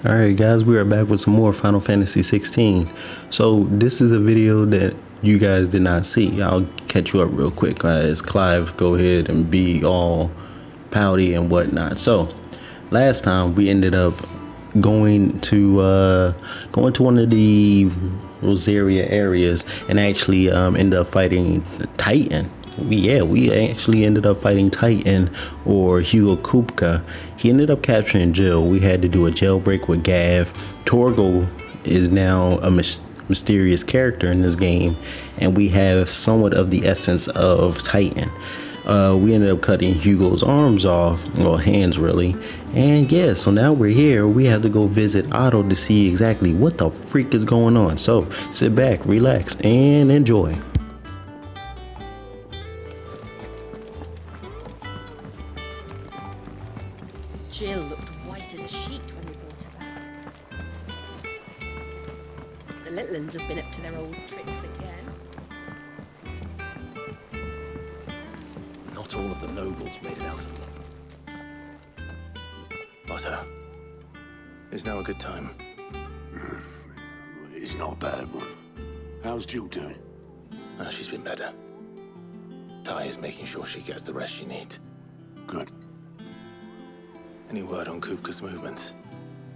Alright guys, we are back with some more Final Fantasy 16. So this is a video that you guys did not see. I'll catch you up real quick as Clive go ahead and be all pouty and whatnot. So last time we ended up going to one of the Rosaria areas and actually ended up fighting Titan. We actually ended up fighting Titan, or Hugo Kupka. He ended up capturing Jill. We had to do a jailbreak with Gav. Torgal is now a mysterious character in this game, and we have somewhat of the essence of Titan. We ended up cutting Hugo's arms off, well, hands really. And yeah, so now we're here. We have to go visit Otto to see exactly what the freak is going on. So sit back, relax, and enjoy. Jill looked white as a sheet when we brought her back. The little uns have been up to their old tricks again. Not all of the nobles made it out alive. Otto, is now a good time? It's not a bad one. How's Jill doing? Oh, she's been better. Ty is making sure she gets the rest she needs. Good. Any word on Kupka's movements?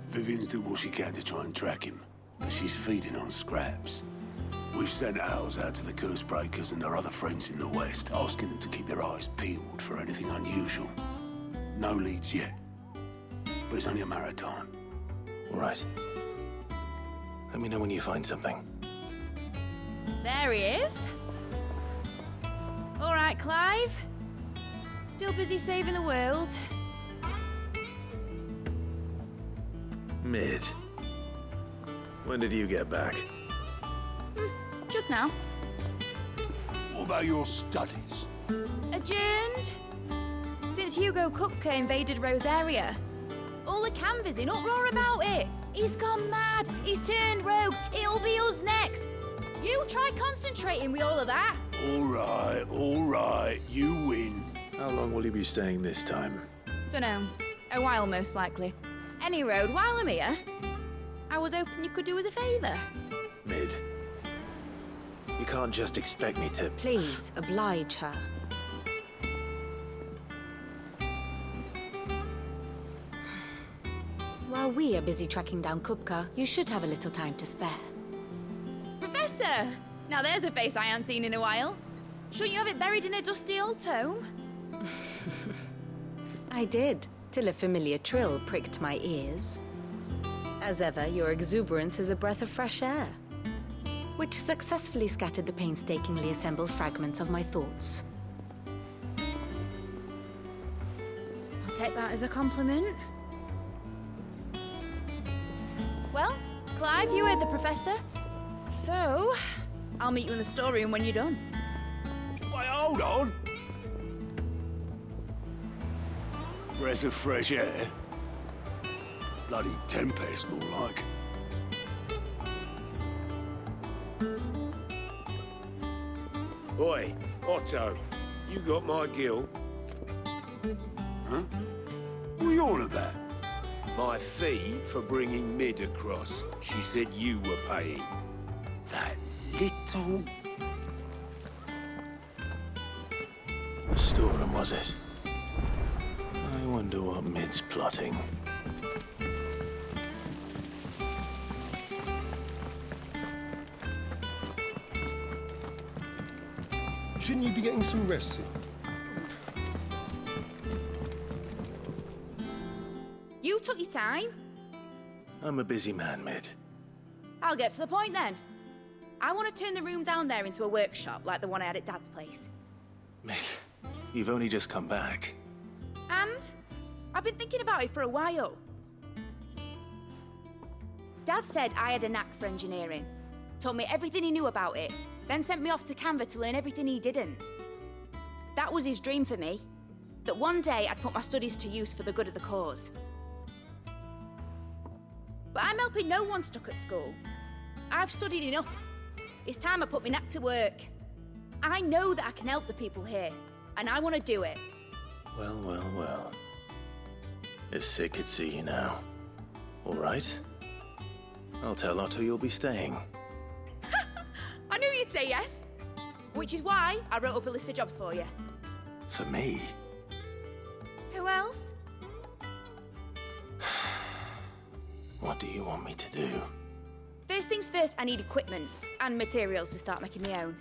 Vivian's doing what she can to try and track him, but she's feeding on scraps. We've sent ours out to the Curse Breakers and their other friends in the West, asking them to keep their eyes peeled for anything unusual. No leads yet, but it's only a matter of time. All right. Let me know when you find something. There he is. All right, Clive. Still busy saving the world. Mid. When did you get back? Just now. What about your studies? Adjourned. Since Hugo Kupka invaded Rosaria. All the canvas in uproar about it. He's gone mad. He's turned rogue. It'll be us next. You try concentrating with all of that. All right, you win. How long will you be staying this time? Dunno. A while, most likely. Any road, while I'm here, I was hoping you could do us a favour. Mid. You can't just expect me to... Please, oblige her. While we are busy tracking down Kupka, you should have a little time to spare. Professor! Now there's a face I haven't seen in a while. Shouldn't you have it buried in a dusty old tome? I did, till a familiar trill pricked my ears. As ever, your exuberance is a breath of fresh air, which successfully scattered the painstakingly assembled fragments of my thoughts. I'll take that as a compliment. Well, Clive, you heard the professor. So, I'll meet you in the storeroom when you're done. Wait, hold on. Breath of fresh air. Bloody tempest, more like. Oi, Otto, you got my gill. Huh? What are you on about? My fee for bringing Mid across. She said you were paying. That little... The storeroom, was it? I wonder what Mid's plotting. Shouldn't you be getting some rest soon? You took your time. I'm a busy man, Mid. I'll get to the point then. I want to turn the room down there into a workshop like the one I had at Dad's place. Mid, you've only just come back. And I've been thinking about it for a while. Dad said I had a knack for engineering. Told me everything he knew about it, then sent me off to Canva to learn everything he didn't. That was his dream for me, that one day I'd put my studies to use for the good of the cause. But I'm helping no one stuck at school. I've studied enough. It's time I put my knack to work. I know that I can help the people here, and I want to do it. Well. If Sid could see you now, All right. I'll tell Otto you'll be staying. I knew you'd say yes. Which is why I wrote up a list of jobs for you. For me? Who else? What do you want me to do? First things first, I need equipment and materials to start making my own.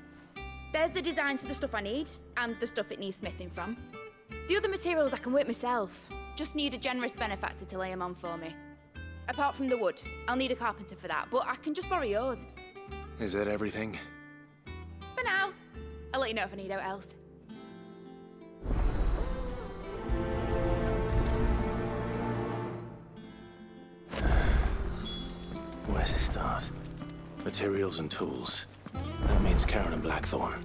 There's the designs for the stuff I need and the stuff it needs smithing from. The other materials I can work myself. Just need a generous benefactor to lay them on for me. Apart from the wood, I'll need a carpenter for that, but I can just borrow yours. Is that everything? For now. I'll let you know if I need out else. Where to start? Materials and tools. That means Karen and Blackthorn.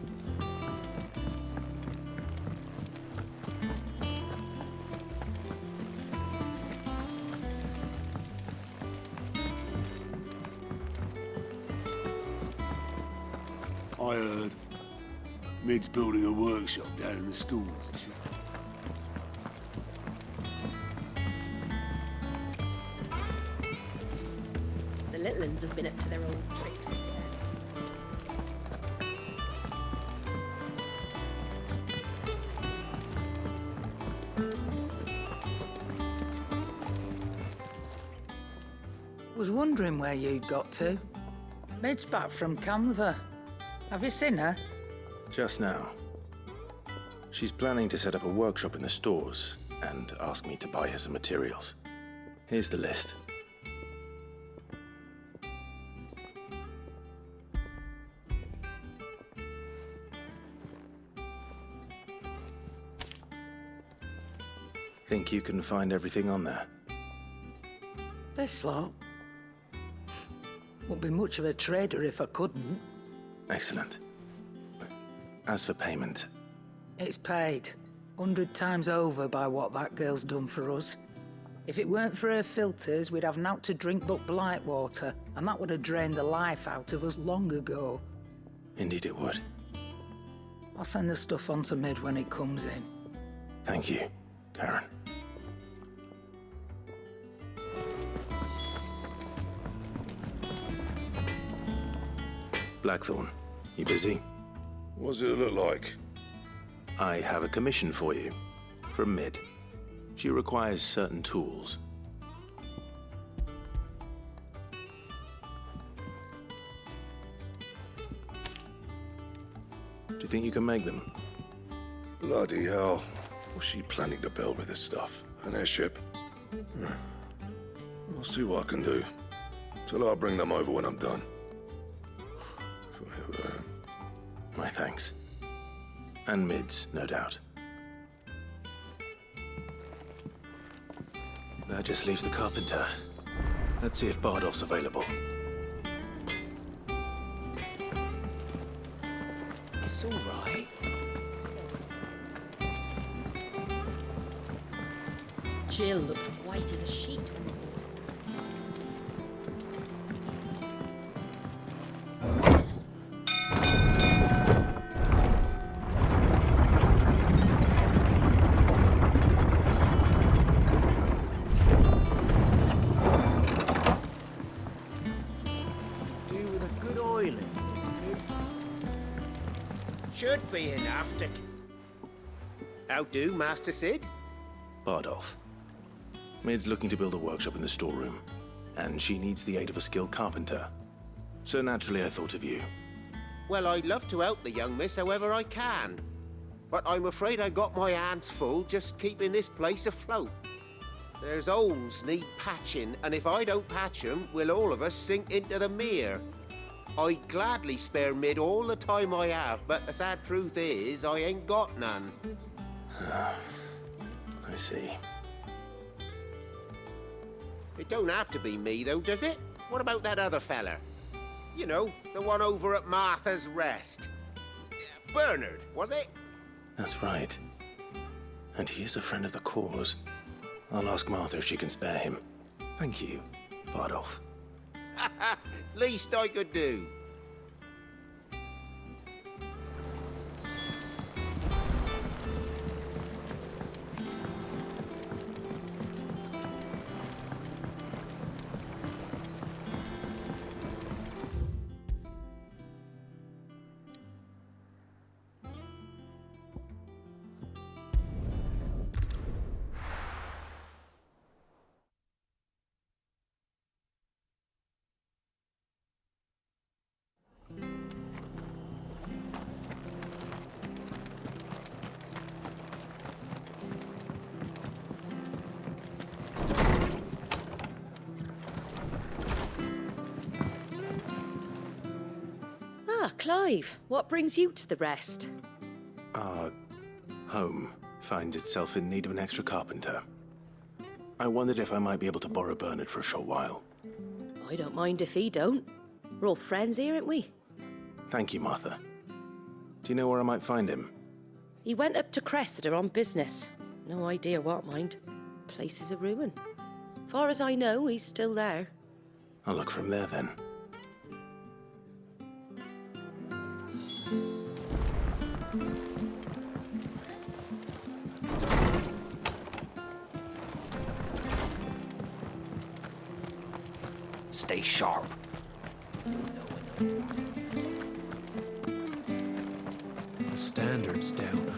I heard Mid's building a workshop down in the stalls. The little uns have been up to their old tricks. Was wondering where you'd got to. Mid's back from Canva. Have you seen her? Just now. She's planning to set up a workshop in the stores and ask me to buy her some materials. Here's the list. Think you can find everything on there? This lot. Wouldn't be much of a trader if I couldn't. Excellent. As for payment, It's paid 100 times over by what that girl's done for us. If it weren't for her filters, we'd have naught to drink but blight water, and that would have drained the life out of us long ago. indeed it would. I'll send the stuff on to Mid when it comes in. Thank you, Karen. Blackthorn, you busy? What's it look like? I have a commission for you. From Mid. She requires certain tools. Do you think you can make them? Bloody hell. What's she planning to build with this stuff? An airship? I'll see what I can do. Tell her I'll bring them over when I'm done. My thanks. And Mid's, no doubt. That just leaves the carpenter. Let's see if Bardolph's available. It's all right. Jill looked white as a sheet when we bought her. Do with a good oil in this, Mid. Should be enough to... How do, Master Sid? Bardolph. Mid's looking to build a workshop in the storeroom, and she needs the aid of a skilled carpenter. So naturally I thought of you. Well, I'd love to help the young miss however I can. But I'm afraid I got my hands full just keeping this place afloat. There's holes need patching, and if I don't patch them, we'll all of us sink into the mere. I'd gladly spare Mid all the time I have, but the sad truth is, I ain't got none. I see. It don't have to be me, though, does it? What about that other fella? You know, the one over at Martha's Rest. Bernard, was it? That's right. And he is a friend of the cause. I'll ask Martha if she can spare him. Thank you, Bardolph. Least I could do. Ah, Clive, what brings you to the rest? Our home finds itself in need of an extra carpenter. I wondered if I might be able to borrow Bernard for a short while. I don't mind if he don't. We're all friends here, aren't we? Thank you, Martha. Do you know where I might find him? He went up to Cressida on business. No idea what, mind. Place is a ruin. Far as I know, he's still there. I'll look for him there then. Stay sharp. The standard's down.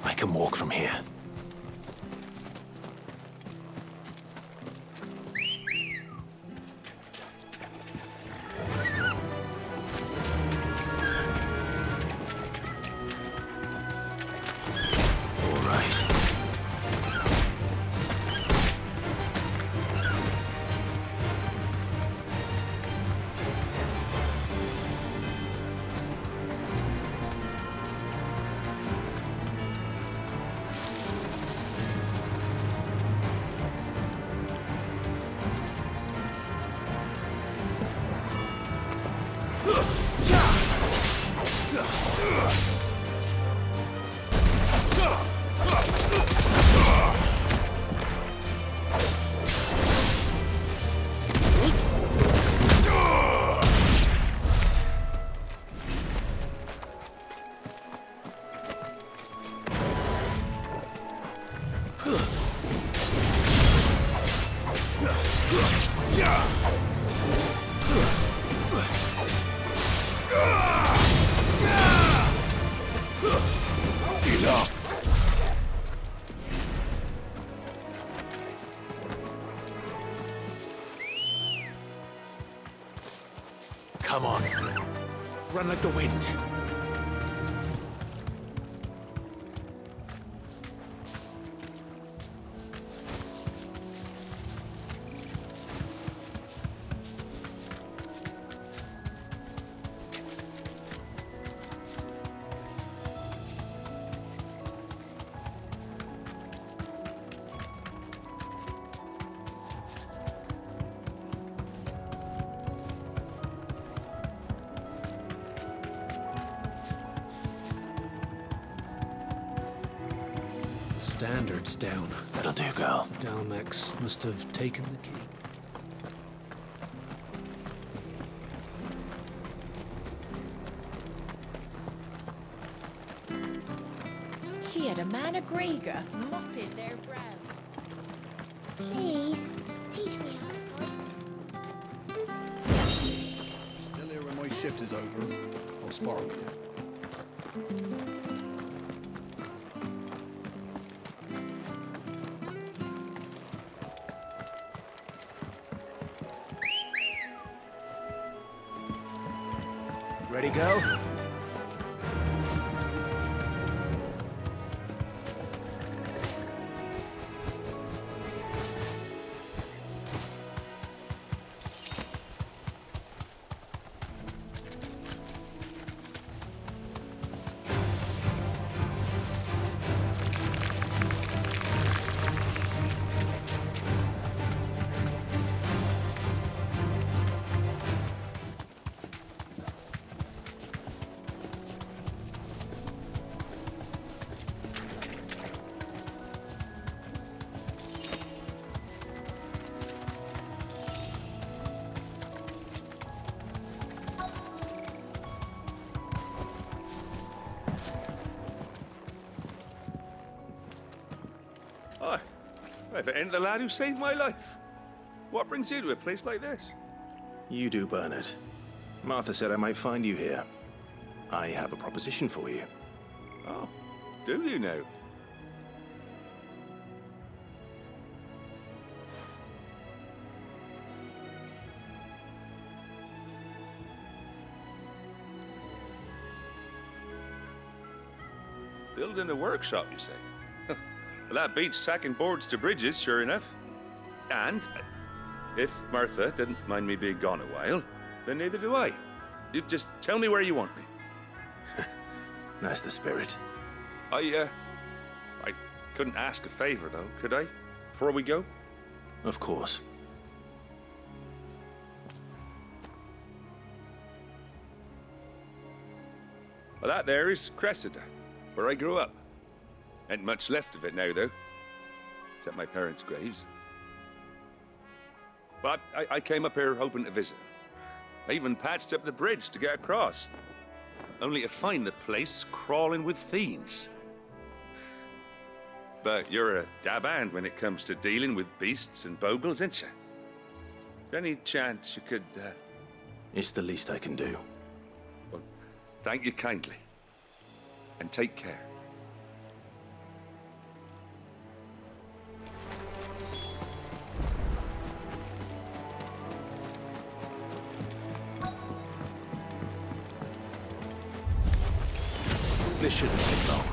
I can walk from here. Come on. Run like the wind. Standard's down. That'll do, girl. Dalmex must have taken the key. She had a man of Grieger mopping their brows. Please, teach me how to fight. shift is over, I'll spar with you. Ready, go? Hi. If it ain't the lad who saved my life. What brings you to a place like this? You do, Bernard. Martha said I might find you here. I have a proposition for you. Oh, do you now? Building a workshop, you say? Well, that beats tacking boards to bridges, sure enough. And if Martha didn't mind me being gone a while, then neither do I. You just tell me where you want me. That's the spirit. I couldn't ask a favor, though, could I? Before we go? Of course. Well, that there is Cressida, where I grew up. Ain't much left of it now, though. Except my parents' graves. But I came up here hoping to visit. I even patched up the bridge to get across. Only to find the place crawling with fiends. But you're a dab hand when it comes to dealing with beasts and bogles, ain't you? Any chance you could, It's the least I can do. Well, thank you kindly. And take care. This shouldn't take long.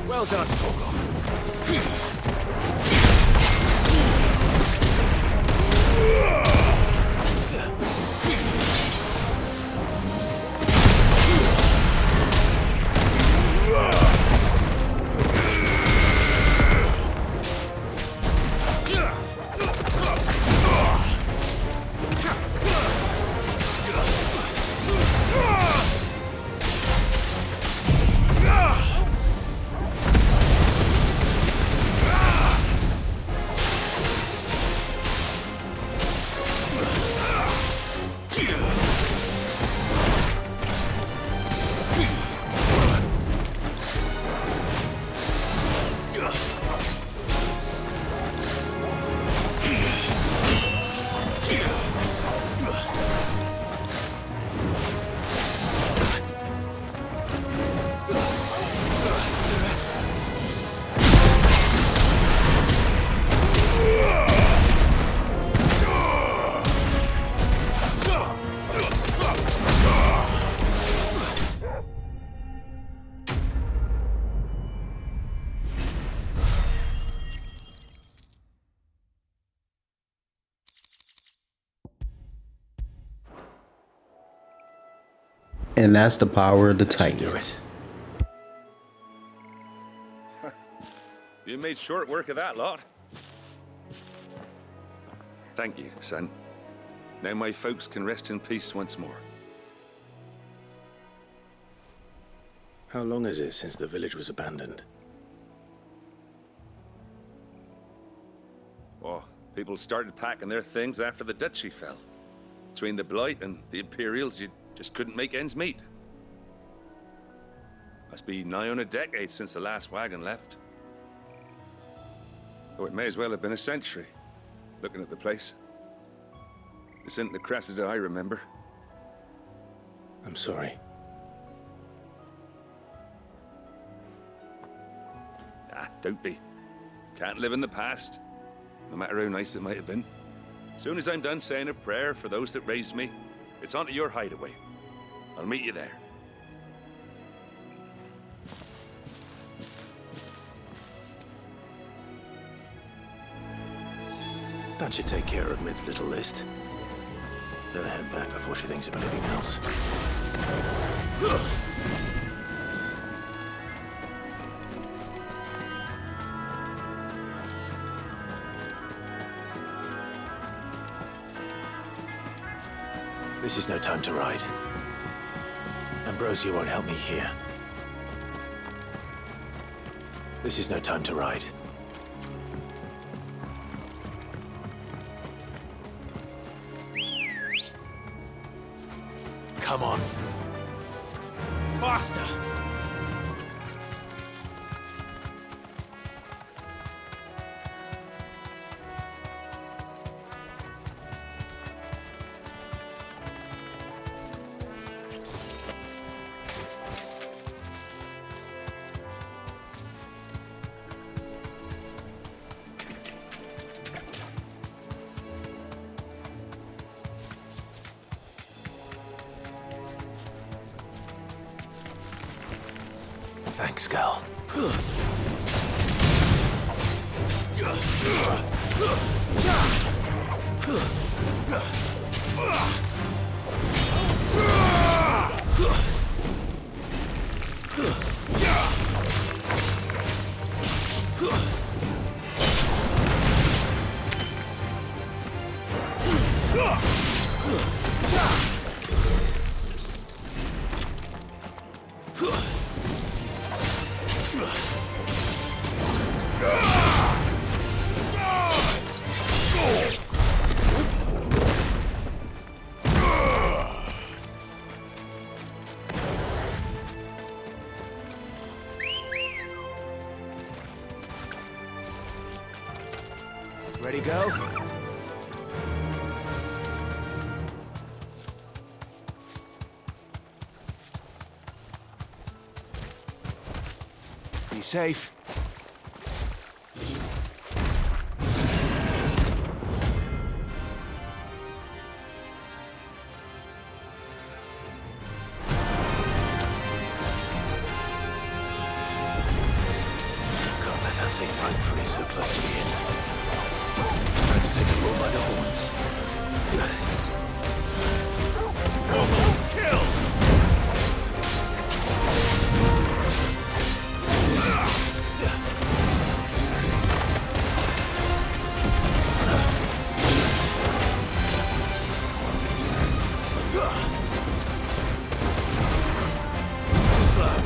Well done, Torgal. And that's the power of the That should Titan. do it. You made short work of that lot. Thank you, son. Now my folks can rest in peace once more. How long is it since the village was abandoned? Oh, people started packing their things after the duchy fell. Between the Blight and the Imperials, you just couldn't make ends meet. Must be nigh on a decade since the last wagon left. Though it may as well have been a century, looking at the place. This isn't the Cressida I remember. I'm sorry. Ah, don't be. Can't live in the past, no matter how nice it might have been. Soon as I'm done saying a prayer for those that raised me, it's on to your hideaway. I'll meet you there. That should take care of Mid's little list. Better head back before she thinks of anything else. This is no time to ride. Ambrosia won't help me here. This is no time to ride. Come on. Faster! Thanks, girl. Ready, go? Be safe. Can't let that thing run free so close to the end. Trying to take the bull by the horns. Kill! Too slow.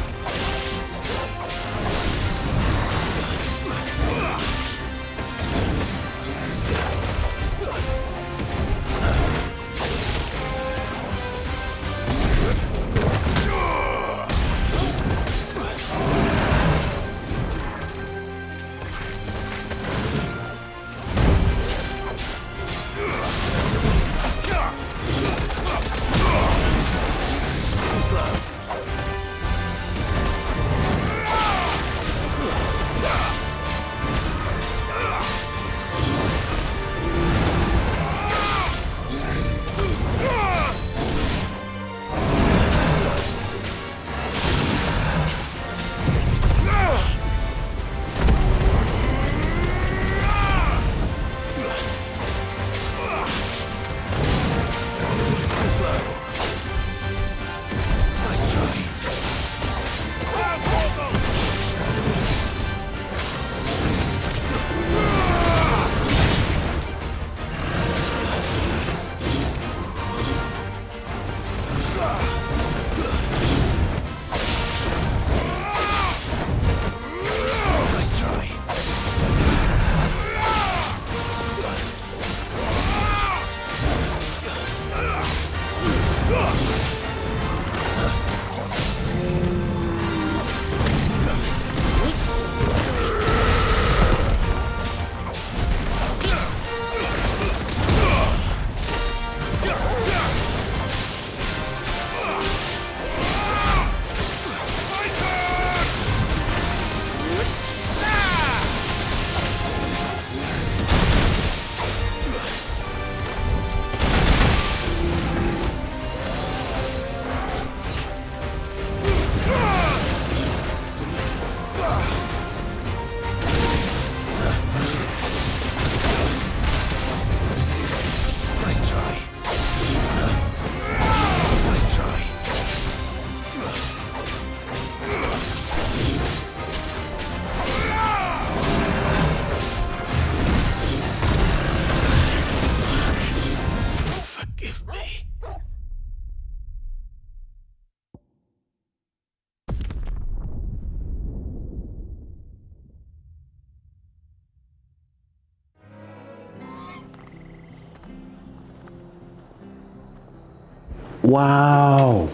Wow.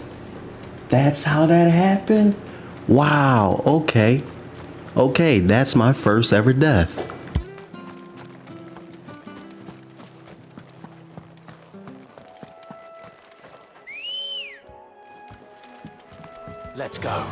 That's how that happened? Wow, okay. Okay, that's my first ever death. Let's go.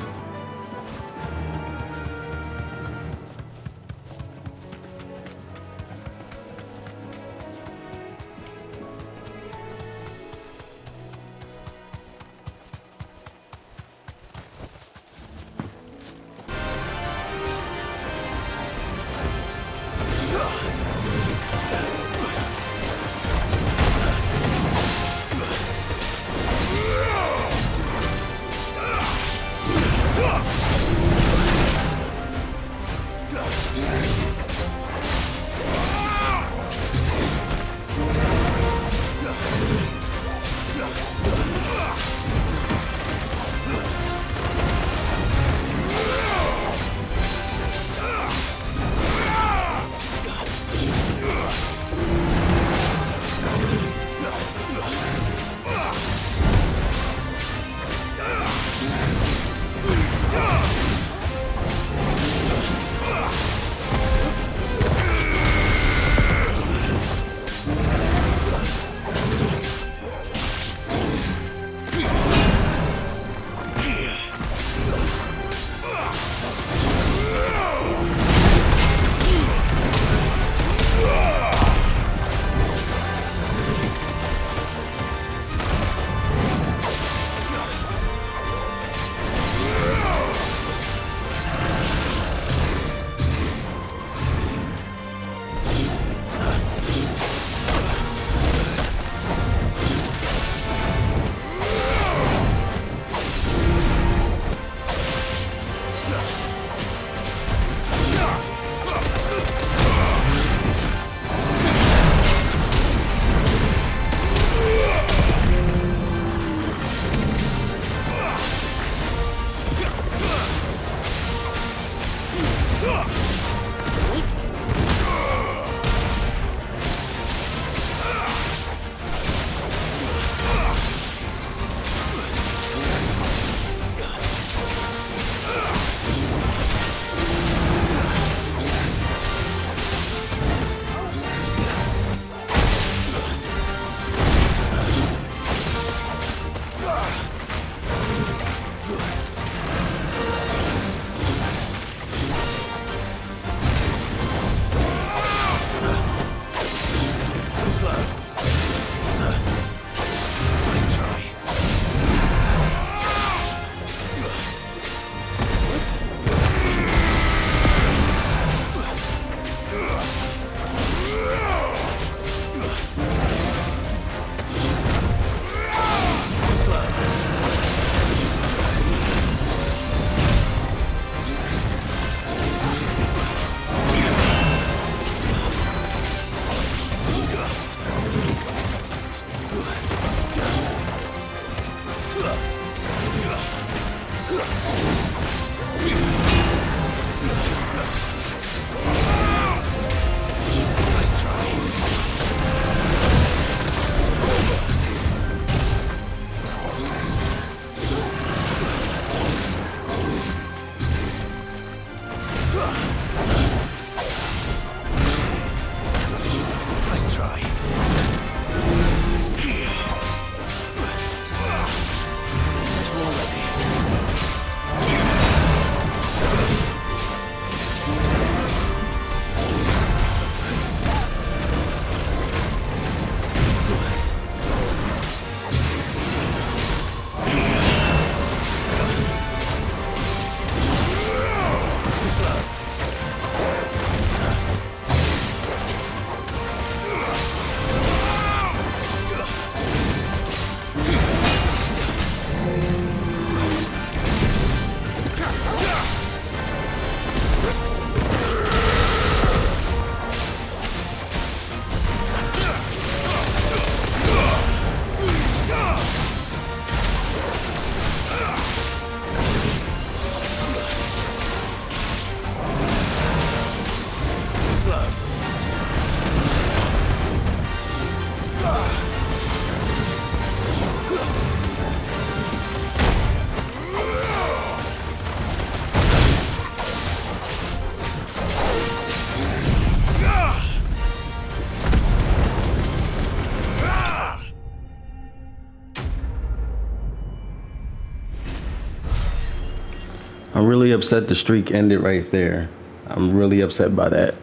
really upset the streak ended right there. I'm really upset by that.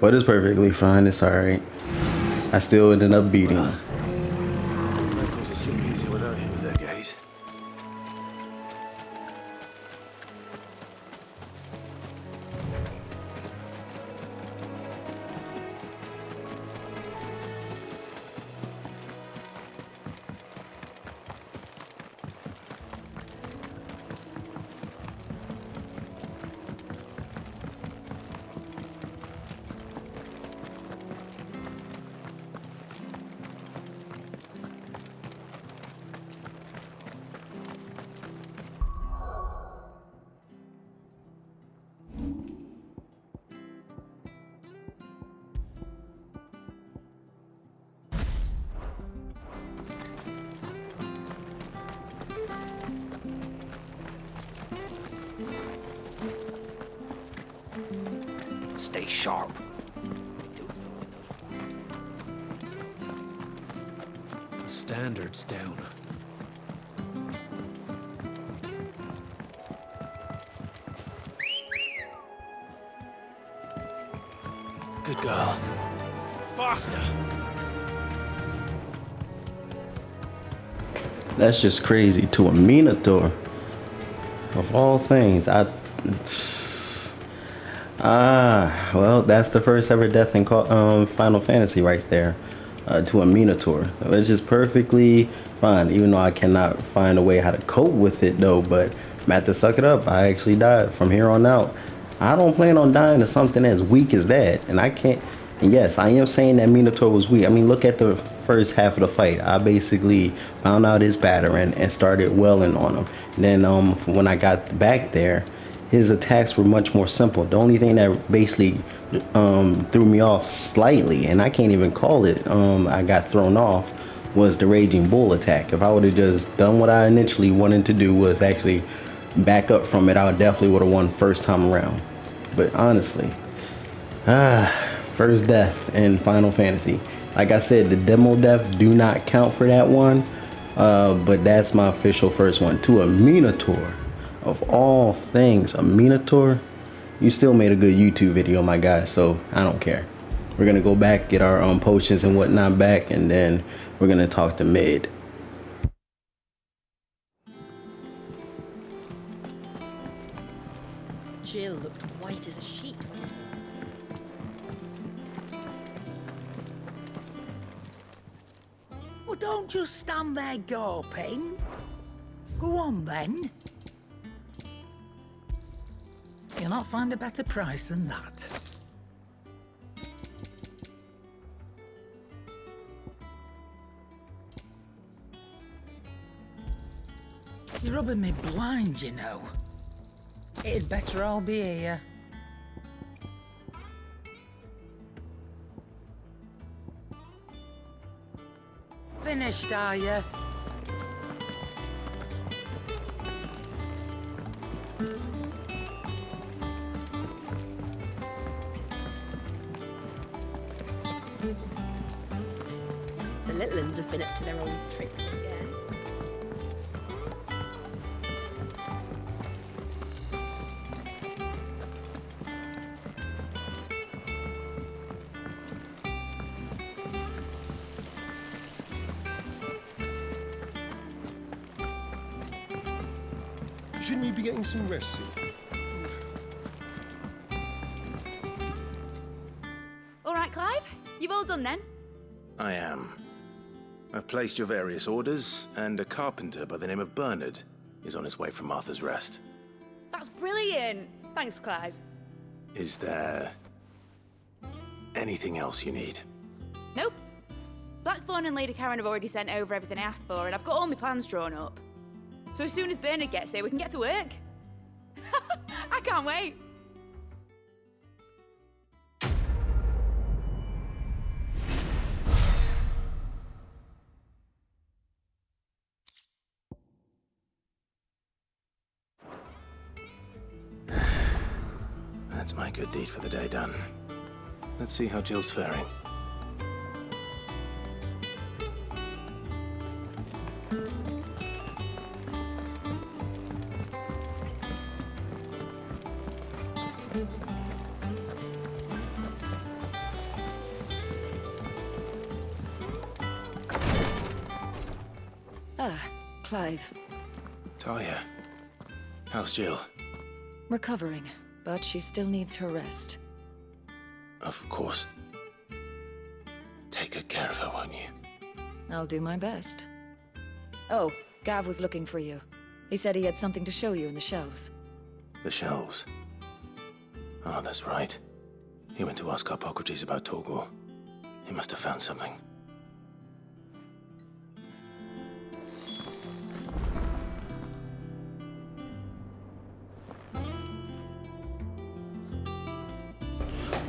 But it's perfectly fine. It's alright. I still ended up beating him. Records is still easier without him at their gate. Stay sharp. Standards down. Good girl. Faster! That's just crazy. To a Minotaur. Of all things, well, that's the first ever death in Final Fantasy right there. To a Minotaur, which is perfectly fine, even though I cannot find a way how to cope with it though. But I'm at to suck it up. I actually died. From here on out, I don't plan on dying to something as weak as that, and I can't. And yes, I am saying that Minotaur was weak. I mean, look at the first half of the fight. I basically found out his pattern and started welling on him. And then when I got back there, his attacks were much more simple. The only thing that basically threw me off slightly, and I can't even call it, I got thrown off, was the Raging Bull attack. If I would have just done what I initially wanted to do, was actually back up from it, I definitely would have won first time around. But honestly, first death in Final Fantasy. Like I said, the demo death do not count for that one, but that's my official first one. To a Minotaur. Of all things, a Minotaur. You still made a good YouTube video, my guy, so I don't care. We're gonna go back, get our potions and whatnot back, and then we're gonna talk to Mid. Jill looked white as a sheet. Well, don't just stand there gawping. Go on then. You'll not find a better price than that. You're rubbing me blind, you know. It'd better all be here. Finished, are you? The little uns have been up to their old tricks again. Shouldn't you be getting some rest soon? All right, Clive? You've all done then? I am. I've placed your various orders, and a carpenter by the name of Bernard is on his way from Martha's Rest. That's brilliant. Thanks, Clive. Is there anything else you need? Nope. Blackthorn and Lady Karen have already sent over everything I asked for, and I've got all my plans drawn up. So as soon as Bernard gets here, we can get to work. I can't wait. That's my good deed for the day done. Let's see how Jill's faring. Clive. Talia, how's Jill? Recovering, but she still needs her rest. Of course. Take good care of her, won't you? I'll do my best. Oh, Gav was looking for you. He said he had something to show you in the shelves. The shelves? Oh, that's right. He went to ask Hippocrates about Torgal. He must have found something.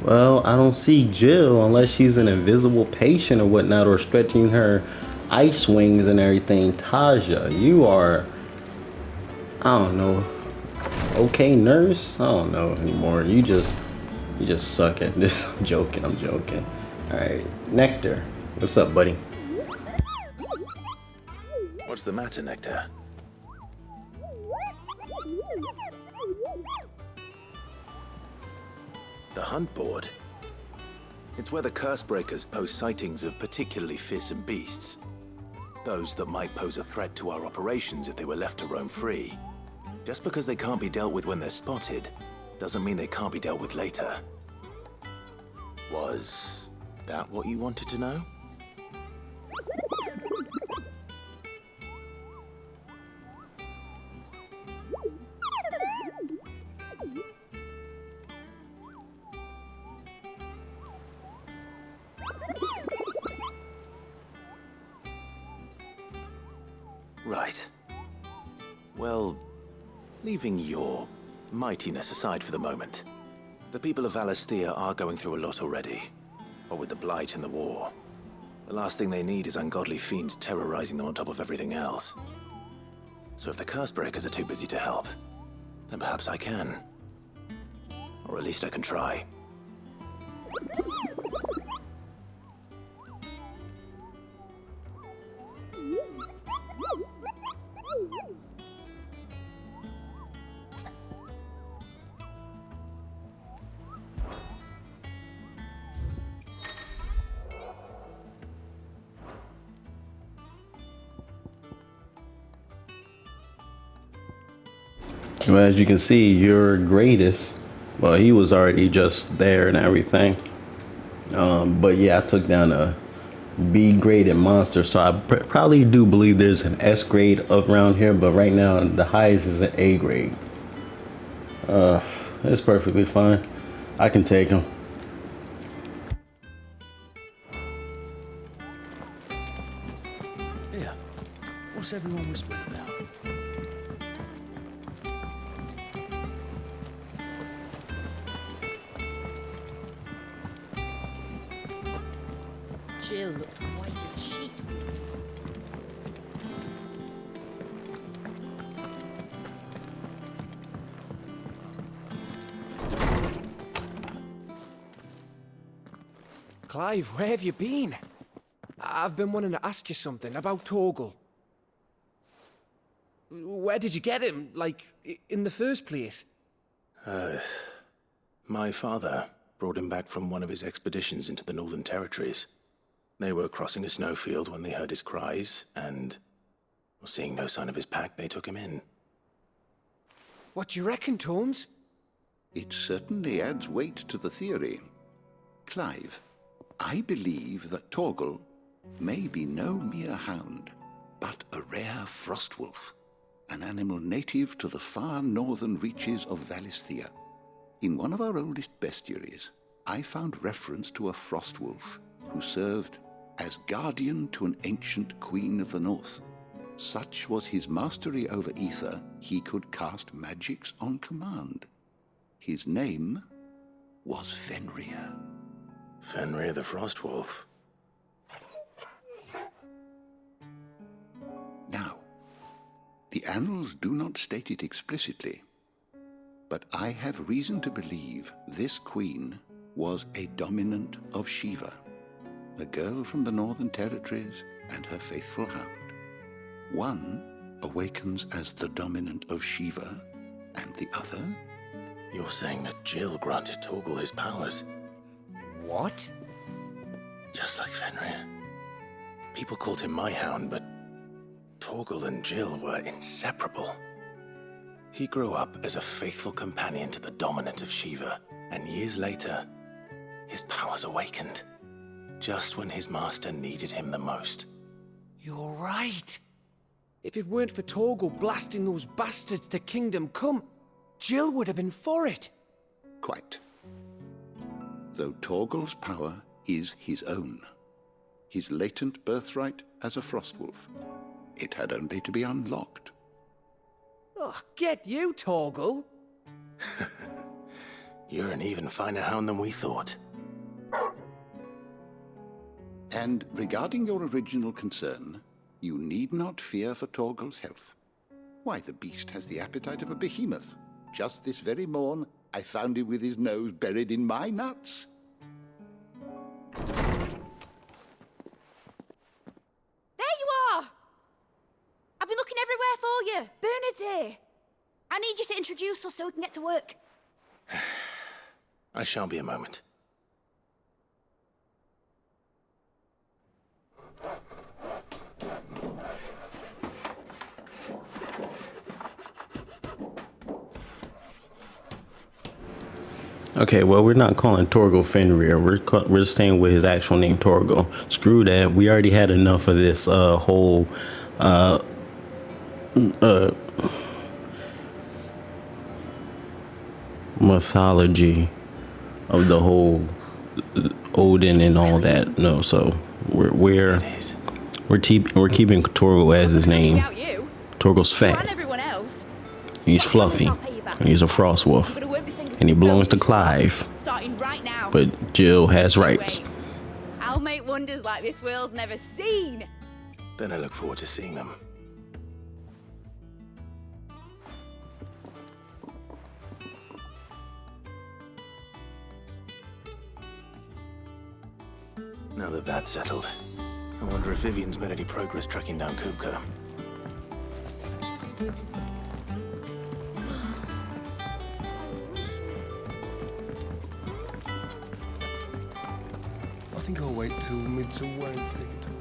Well, I don't see Jill unless she's an invisible patient or whatnot, or stretching her ice wings and everything. Taja, you are, I don't know, okay nurse? I don't know anymore. You just suck at this. I'm joking. All right, Nectar, what's up, buddy? What's the matter, Nectar? The hunt board? It's where the curse breakers post sightings of particularly fearsome beasts. Those that might pose a threat to our operations if they were left to roam free. Just because they can't be dealt with when they're spotted, doesn't mean they can't be dealt with later. Was that what you wanted to know? Right. Well, leaving your mightiness aside for the moment, the people of Valisthea are going through a lot already. What with the Blight and the war, the last thing they need is ungodly fiends terrorizing them on top of everything else. So if the curse breakers are too busy to help, then perhaps I can. Or at least I can try. Well, as you can see, your greatest, well, he was already just there and everything. But yeah, I took down a B graded monster, so I probably do believe there's an S grade around here, but right now the highest is an A grade. It's perfectly fine. I can take him. Yeah. What's everyone whispering about? Jill looked white as a sheet. Clive, where have you been? I've been wanting to ask you something about Torgal. Where did you get him, like, in the first place? My father brought him back from one of his expeditions into the Northern Territories. They were crossing a snowfield when they heard his cries, and, seeing no sign of his pack, they took him in. What do you reckon, Torms? It certainly adds weight to the theory. Clive, I believe that Torgal may be no mere hound, but a rare frostwolf, an animal native to the far northern reaches of Valisthea. In one of our oldest bestiaries, I found reference to a frostwolf who served as guardian to an ancient queen of the north. Such was his mastery over ether, he could cast magics on command. His name was Fenrir. Fenrir the Frostwolf. Now, the annals do not state it explicitly, but I have reason to believe this queen was a dominant of Shiva, a girl from the Northern Territories and her faithful hound. One awakens as the dominant of Shiva, and the other... You're saying that Jill granted Torgal his powers? What? Just like Fenrir. People called him my hound, but Torgal and Jill were inseparable. He grew up as a faithful companion to the dominant of Shiva, and years later, his powers awakened, just when his master needed him the most. You're right. If it weren't for Torgal blasting those bastards to Kingdom Come, Jill would have been for it. Quite. Though Torgal's power is his own, his latent birthright as a Frostwolf, it had only to be unlocked. Oh, get you, Torgal. You're an even finer hound than we thought. And regarding your original concern, you need not fear for Torgal's health. Why, the beast has the appetite of a behemoth. Just this very morn, I found him with his nose buried in my nuts. There you are! I've been looking everywhere for you. Bernard's here. I need you to introduce us so we can get to work. I shall be a moment. Okay, well, we're not calling Torgal Fenrir. We're staying with his actual name, Torgal. Screw that. We already had enough of this whole mythology of the whole Odin and all that. No, so we're keeping Torgal as his name. Torgal's fat. He's fluffy. And he's a Frostwolf. And he belongs to Clive. But Jill has rights. I'll make wonders like this world's never seen. Then I look forward to seeing them. Now that that's settled, I wonder if Vivian's made any progress tracking down Kupka. I think I'll wait till Midsummer Waves take it to her.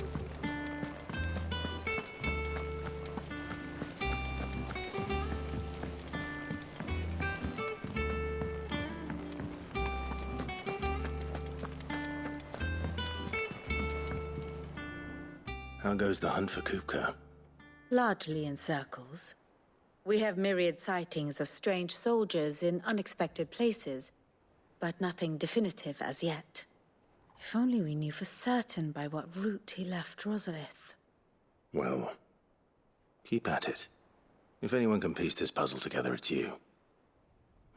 How goes the hunt for Kupka? Largely in circles. We have myriad sightings of strange soldiers in unexpected places, but nothing definitive as yet. If only we knew for certain by what route he left Rosalith. Well, keep at it. If anyone can piece this puzzle together, it's you.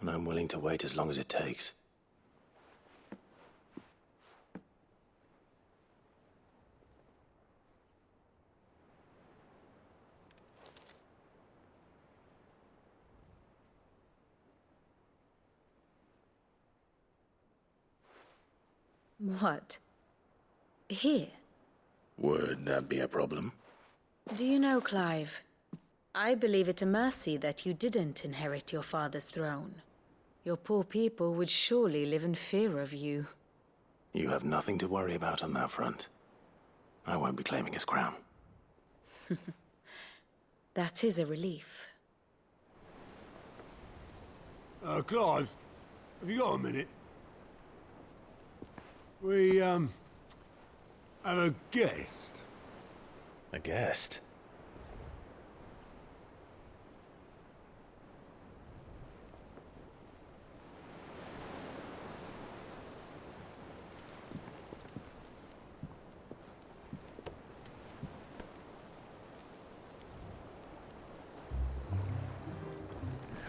And I'm willing to wait as long as it takes. What? Here? Would that be a problem? Do you know, Clive? I believe it a mercy that you didn't inherit your father's throne. Your poor people would surely live in fear of you. You have nothing to worry about on that front. I won't be claiming his crown. That is a relief. Clive, have you got a minute? We, have a guest. A guest?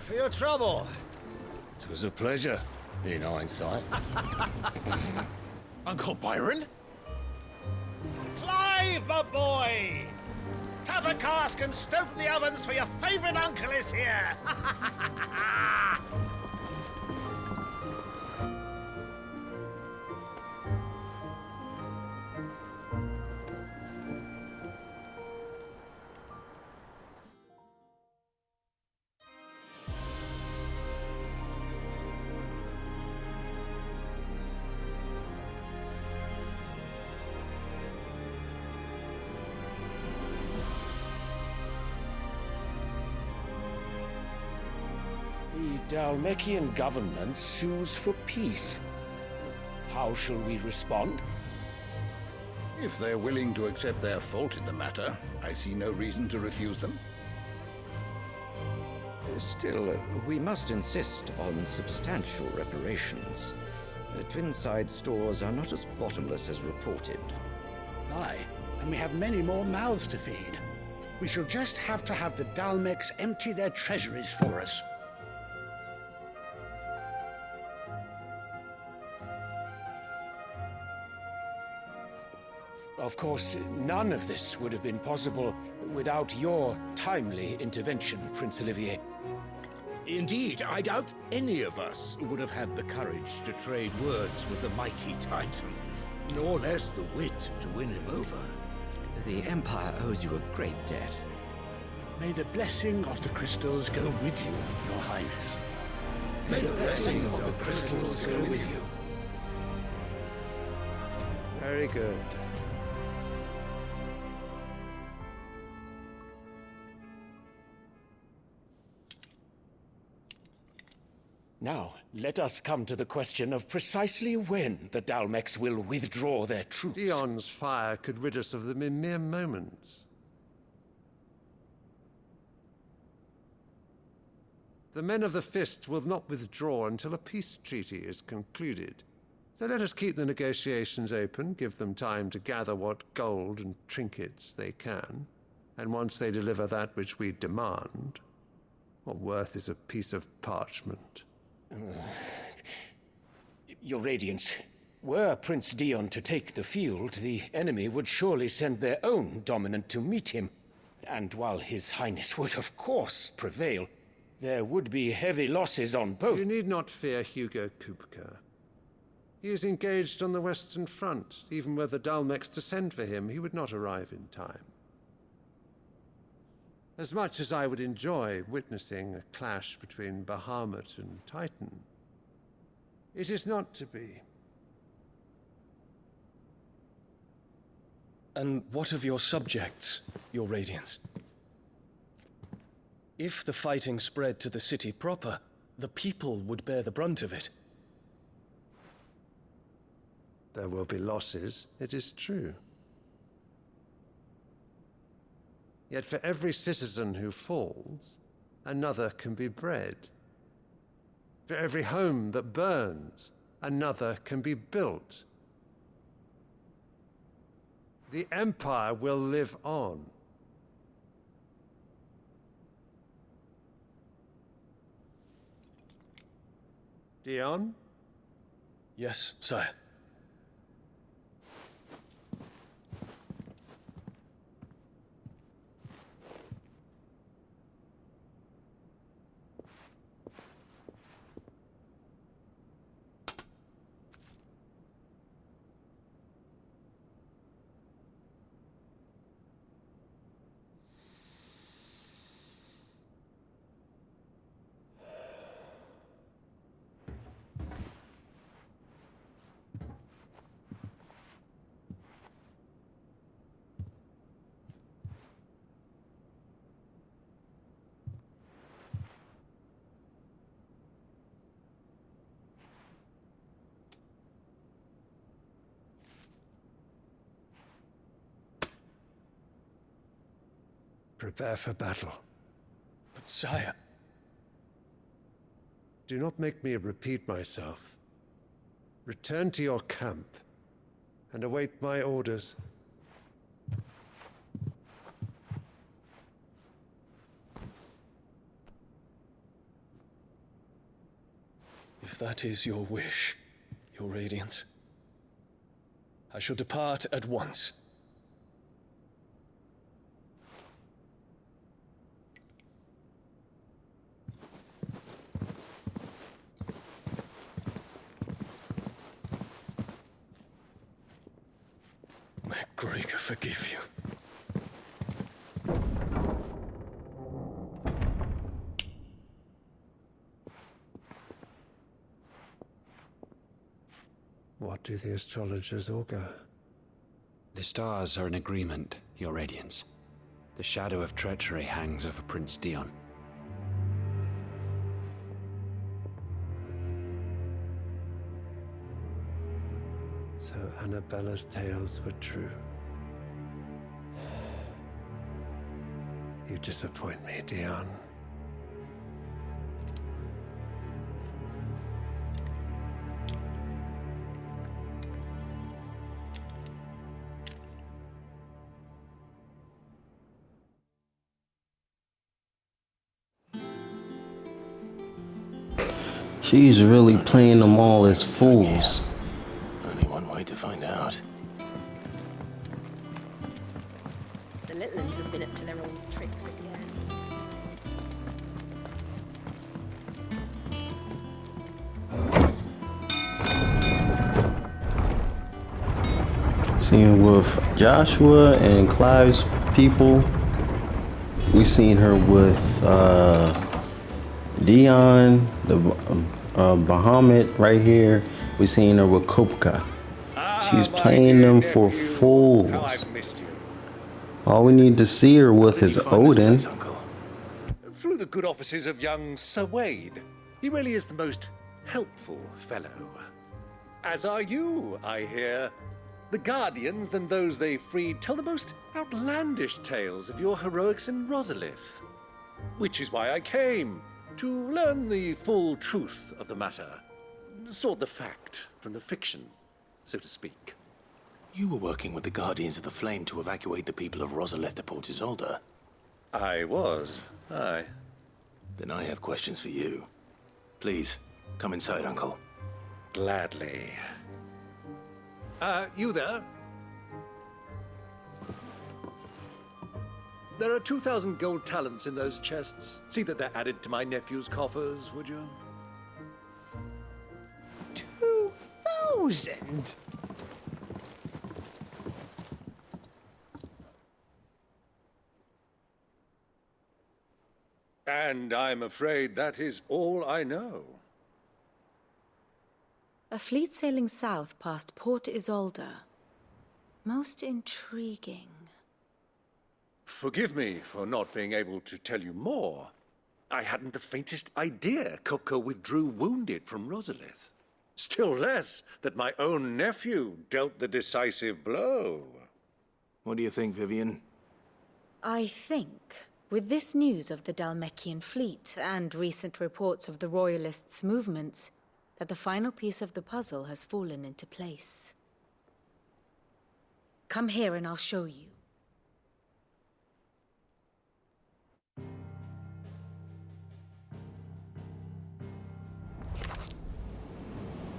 For your trouble. It was a pleasure, in hindsight. Uncle Byron? Clive, my boy! Tap a cask and stoke the ovens for your favorite uncle is here! Dalmekian government sues for peace. How shall we respond? If they're willing to accept their fault in the matter, I see no reason to refuse them. Still, we must insist on substantial reparations. The Twinside stores are not as bottomless as reported. Aye, and we have many more mouths to feed. We shall just have to have the Dalmecs empty their treasuries for us. Of course, none of this would have been possible without your timely intervention, Prince Olivier. Indeed, I doubt any of us would have had the courage to trade words with the mighty Titan, nor less the wit to win him over. The Empire owes you a great debt. May the blessing of the crystals go with you, Your Highness. May the blessing of the crystals go with you. Very good. Now, let us come to the question of precisely when the Dalmecs will withdraw their troops. Dion's fire could rid us of them in mere moments. The men of the Fist will not withdraw until a peace treaty is concluded. So let us keep the negotiations open, give them time to gather what gold and trinkets they can, and once they deliver that which we demand, what worth is a piece of parchment? Your Radiance, were Prince Dion to take the field, the enemy would surely send their own dominant to meet him. And while His Highness would of course prevail, there would be heavy losses on both. You need not fear Hugo Kupka. He is engaged on the Western Front. Even were the Dalmecs to send for him, he would not arrive in time. As much as I would enjoy witnessing a clash between Bahamut and Titan, it is not to be. And what of your subjects, Your Radiance? If the fighting spread to the city proper, the people would bear the brunt of it. There will be losses, it is true. Yet for every citizen who falls, another can be bred. For every home that burns, another can be built. The Empire will live on. Dion? Yes, sire. Prepare for battle. But sire... Do not make me repeat myself. Return to your camp and await my orders. If that is your wish, Your Radiance, I shall depart at once. MacGregor forgive you. What do the astrologers augur? The stars are in agreement, Your Radiance. The shadow of treachery hangs over Prince Dion. So Annabella's tales were true. You disappoint me, Dion. She's really playing them all as fools. Only one way to find out. The little ones have been up to their old tricks again. Seeing with Joshua and Clive's people. We seen her with Dion, the Bahamut right here. We seen her with Kupka. She's playing them for fools. All we need to see her with is Odin. Through the good offices of young Sir Wade. He really is the most helpful fellow. As are you, I hear. The Guardians and those they freed tell the most outlandish tales of your heroics in Rosalith. Which is why I came, to learn the full truth of the matter. Sort the fact from the fiction, so to speak. You were working with the Guardians of the Flame to evacuate the people of Rosalith to Port Isolde. I was, aye. Then I have questions for you. Please, come inside, Uncle. Gladly. You there? There are 2,000 gold talents in those chests. See that they're added to my nephew's coffers, would you? 2,000? And I'm afraid that is all I know. A fleet sailing south past Port Isolde. Most intriguing. Forgive me for not being able to tell you more. I hadn't the faintest idea Kupka withdrew wounded from Rosalith. Still less that my own nephew dealt the decisive blow. What do you think, Vivian? I think, with this news of the Dhalmekian fleet and recent reports of the Royalists' movements, that the final piece of the puzzle has fallen into place. Come here and I'll show you.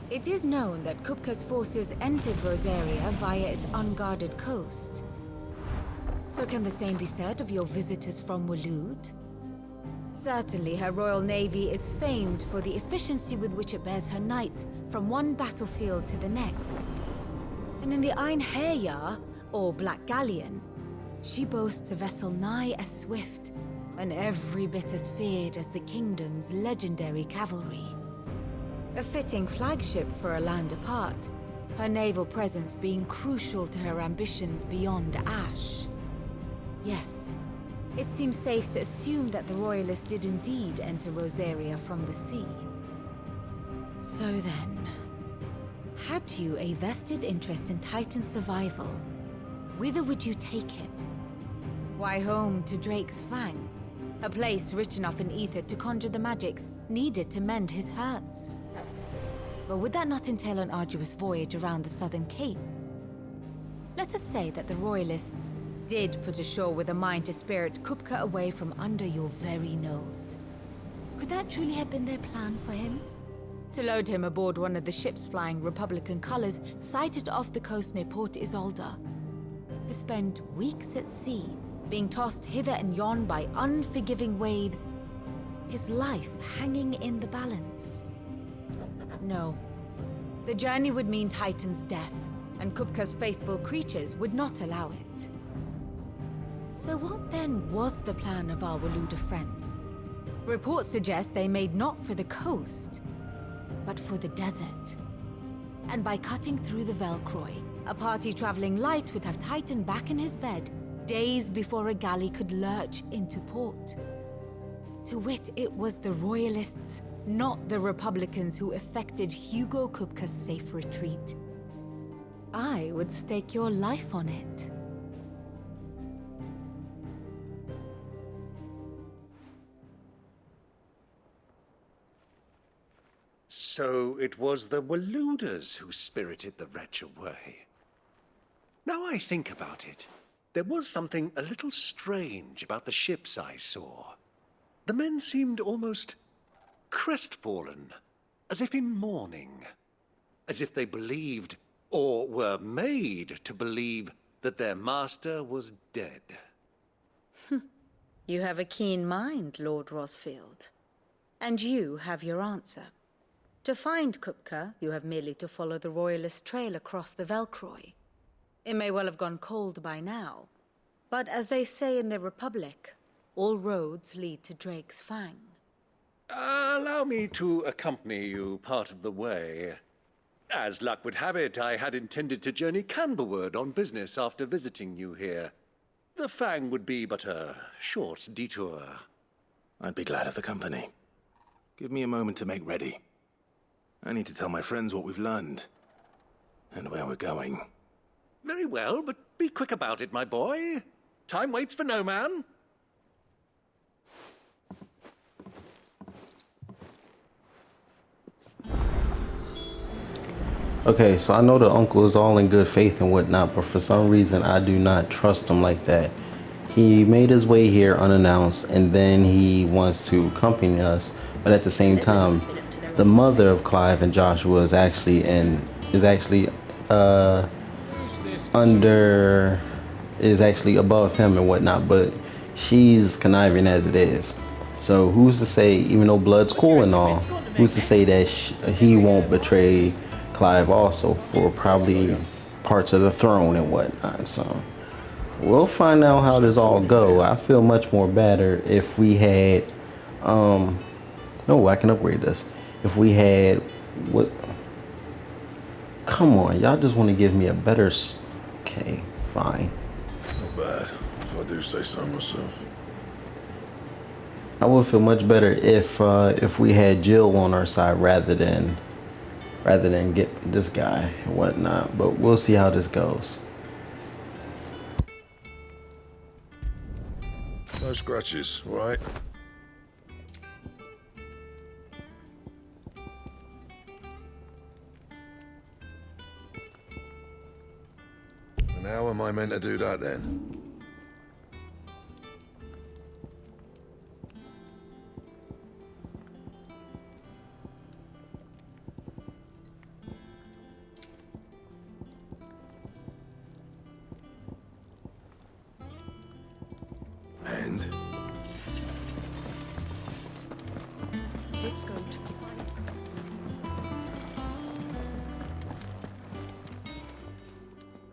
It is known that Kupka's forces entered Rosaria via its unguarded coast. So can the same be said of your visitors from Waloed? Certainly, her royal navy is famed for the efficiency with which it bears her knights from one battlefield to the next. And in the Einherjar, or Black Galleon, she boasts a vessel nigh as swift and every bit as feared as the kingdom's legendary cavalry. A fitting flagship for a land apart, her naval presence being crucial to her ambitions beyond Ash. Yes. It seems safe to assume that the Royalists did indeed enter Rosaria from the sea. So then, had you a vested interest in Titan's survival, whither would you take him? Why, home to Drake's Fang, a place rich enough in ether to conjure the magics needed to mend his hurts. But would that not entail an arduous voyage around the southern cape? Let us say that the Royalists did put ashore with a mind to spirit Kupka away from under your very nose. Could that truly have been their plan for him? To load him aboard one of the ships flying Republican colors sighted off the coast near Port Isolde. To spend weeks at sea, being tossed hither and yon by unforgiving waves, his life hanging in the balance. No. The journey would mean Titan's death, and Kupka's faithful creatures would not allow it. So what then was the plan of our Waloed friends? Reports suggest they made not for the coast, but for the desert. And by cutting through the Velcroy, a party traveling light would have Titan back in his bed days before a galley could lurch into port. To wit, it was the Royalists, not the Republicans, who effected Hugo Kupka's safe retreat. I would stake your life on it. So it was the Waluders who spirited the wretch away. Now I think about it, there was something a little strange about the ships I saw. The men seemed almost crestfallen, as if in mourning, as if they believed, or were made to believe, that their master was dead. You have a keen mind, Lord Rosfield. And you have your answer. To find Kupka, you have merely to follow the Royalist trail across the Velcroy. It may well have gone cold by now, but as they say in the Republic, all roads lead to Drake's Fang. Allow me to accompany you part of the way. As luck would have it, I had intended to journey Canberward on business after visiting you here. The Fang would be but a short detour. I'd be glad of the company. Give me a moment to make ready. I need to tell my friends what we've learned, and where we're going. Very well, but be quick about it, my boy. Time waits for no man. Okay, so I know the uncle is all in good faith and whatnot, but for some reason I do not trust him like that. He made his way here unannounced, and then he wants to accompany us, but at the same time, the mother of Clive and Joshua is actually above him and whatnot, but she's conniving as it is. So who's to say, even though blood's cool and all, who's to say that he won't betray Clive also for probably parts of the throne and whatnot? So we'll find out how this all go. I feel much more better if we had oh, I can upgrade this. If we had what? Come on, y'all just want to give me a better okay, fine. Not bad, if I do say so myself. I would feel much better if we had Jill on our side rather than get this guy and whatnot. But we'll see how this goes. No scratches, all right? And how am I meant to do that then? And? Sid's going to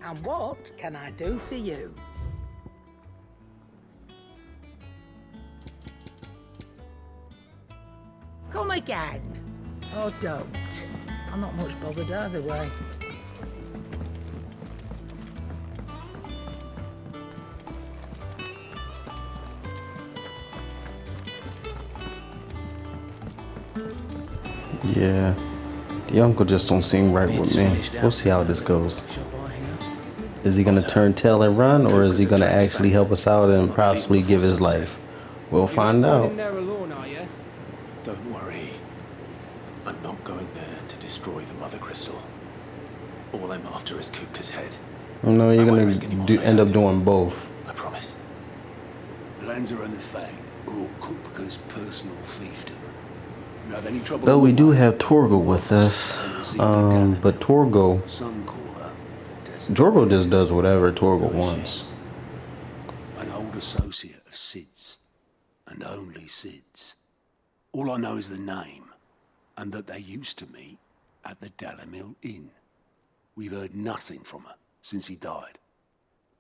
And what can I do for you? Come again. Or don't. I'm not much bothered either way. Yeah, the uncle just don't seem right with me. We'll see how this goes. Is he gonna turn tail and run, or is he gonna actually help us out and possibly give his life? We'll find out. Don't worry. I'm not going there to destroy the Mother Crystal. All I'm after is Kupka's head. No, you're gonna end up doing both. I promise. Lanza and the Fang are all Kupka's personal fiefdom. You have any trouble? Though we do have Torgo with us, but Torgo just does whatever Torgo wants. An old associate of Sid's, and only Sid's. All I know is the name, and that they used to meet at the Dalamil Inn. We've heard nothing from her since he died.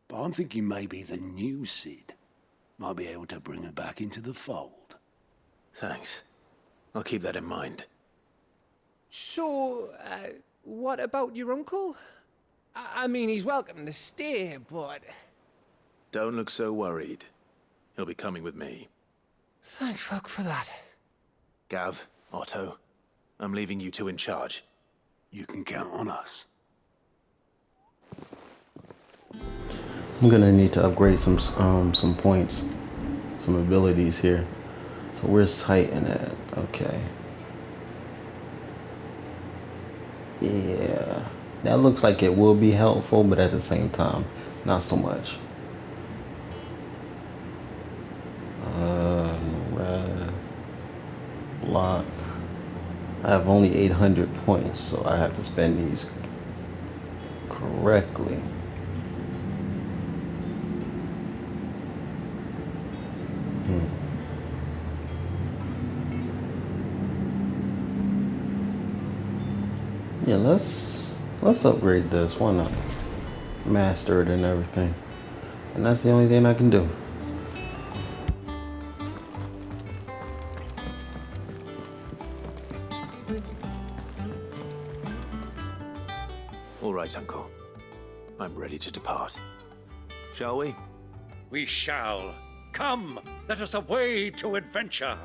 But I'm thinking maybe the new Sid might be able to bring her back into the fold. Thanks. I'll keep that in mind. So, what about your uncle? I mean, he's welcome to stay, but... Don't look so worried. He'll be coming with me. Thank fuck for that. Gav, Otto, I'm leaving you two in charge. You can count on us. I'm gonna need to upgrade some points, some abilities here. So where's Titan at? Okay. Yeah, that looks like it will be helpful, but at the same time, not so much. Red block. I have only 800 points, so I have to spend these correctly. Yeah, let's upgrade this. Why not? Master it and everything. And that's the only thing I can do. All right, Uncle. I'm ready to depart. Shall we? We shall. Come, let us away to adventure.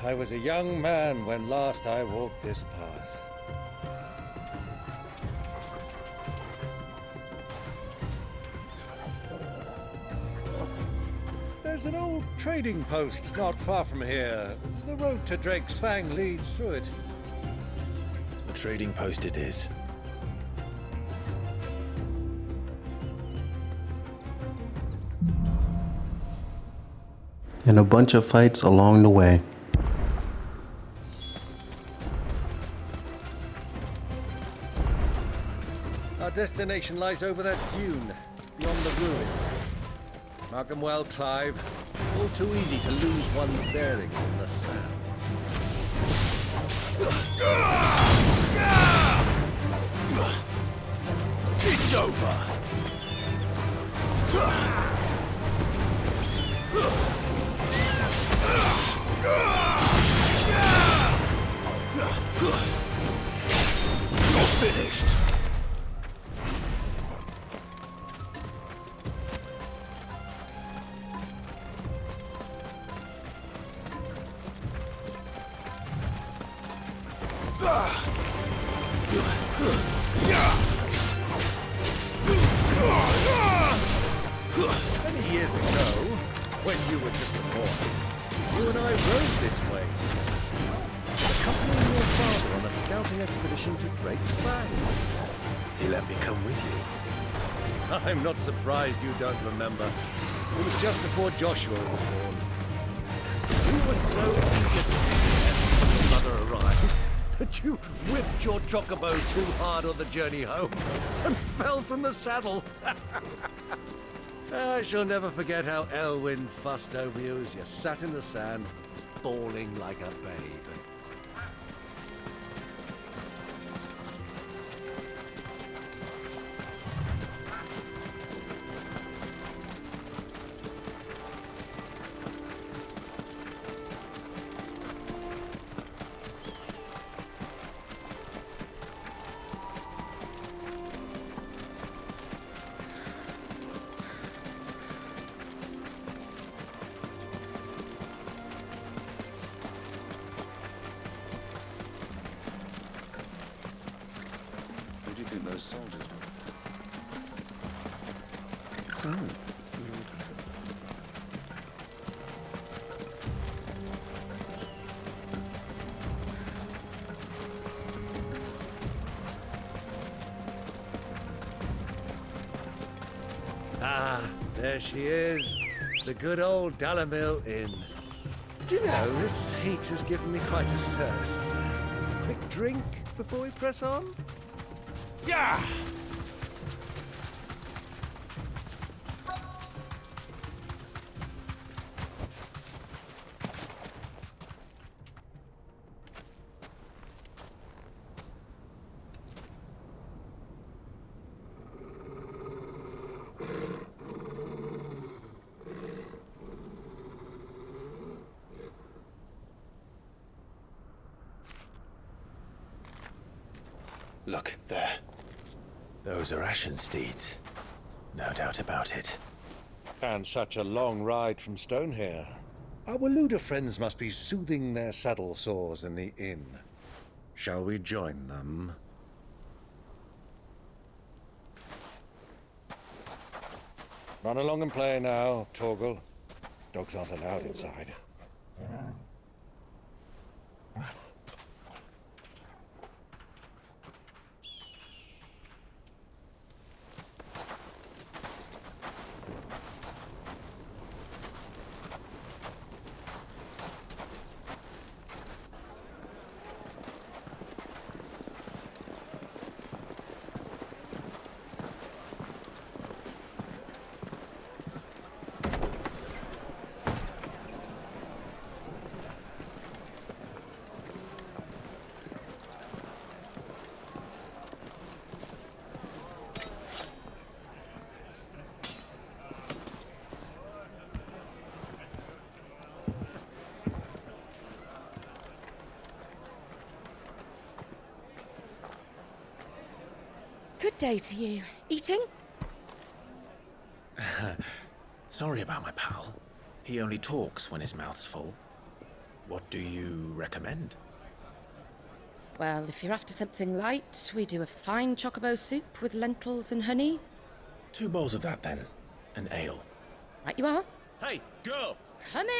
I was a young man when last I walked this path. There's an old trading post not far from here. The road to Drake's Fang leads through it. The trading post it is. And a bunch of fights along the way. Our destination lies over that dune, beyond the ruins. Mark them well, Clive. All too easy to lose one's bearings in the sands. It's over! You're finished! Many years ago, when you were just a boy, you and I rode this way together, accompanying your father on a scouting expedition to Drake's Fang. He let me come with you. I'm not surprised you don't remember. It was just before Joshua was born. You were so eager to be there when your mother arrived that you whipped your chocobo too hard on the journey home and fell from the saddle. I shall never forget how Elwyn fussed over you as you sat in the sand, bawling like a babe. Who do you think those soldiers were? Ah, there she is. The good old Dalamil Inn. Do you know, this heat has given me quite a thirst. Quick drink before we press on? Yeah! Look, there. Those are ashen steeds. No doubt about it. And such a long ride from Stonehair. Our Luda friends must be soothing their saddle sores in the inn. Shall we join them? Run along and play now, Torgal. Dogs aren't allowed inside. Good day to you. Eating? Sorry about my pal. He only talks when his mouth's full. What do you recommend? Well, if you're after something light, we do a fine chocobo soup with lentils and honey. 2 bowls of that, then. An ale. Right you are. Hey, go! Coming!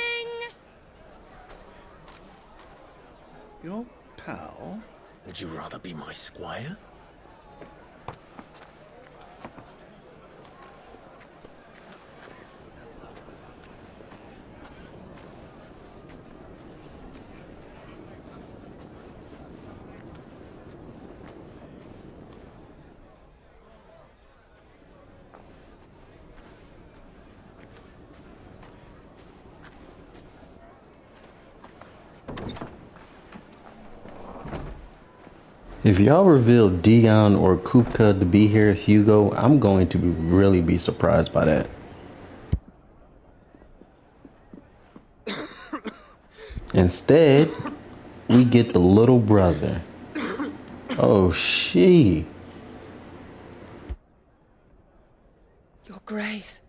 Your pal? Would you rather be my squire? If y'all reveal Dion or Kupka to be here, Hugo, I'm going to really be surprised by that. Instead, we get the little brother. Oh, she. Your Grace,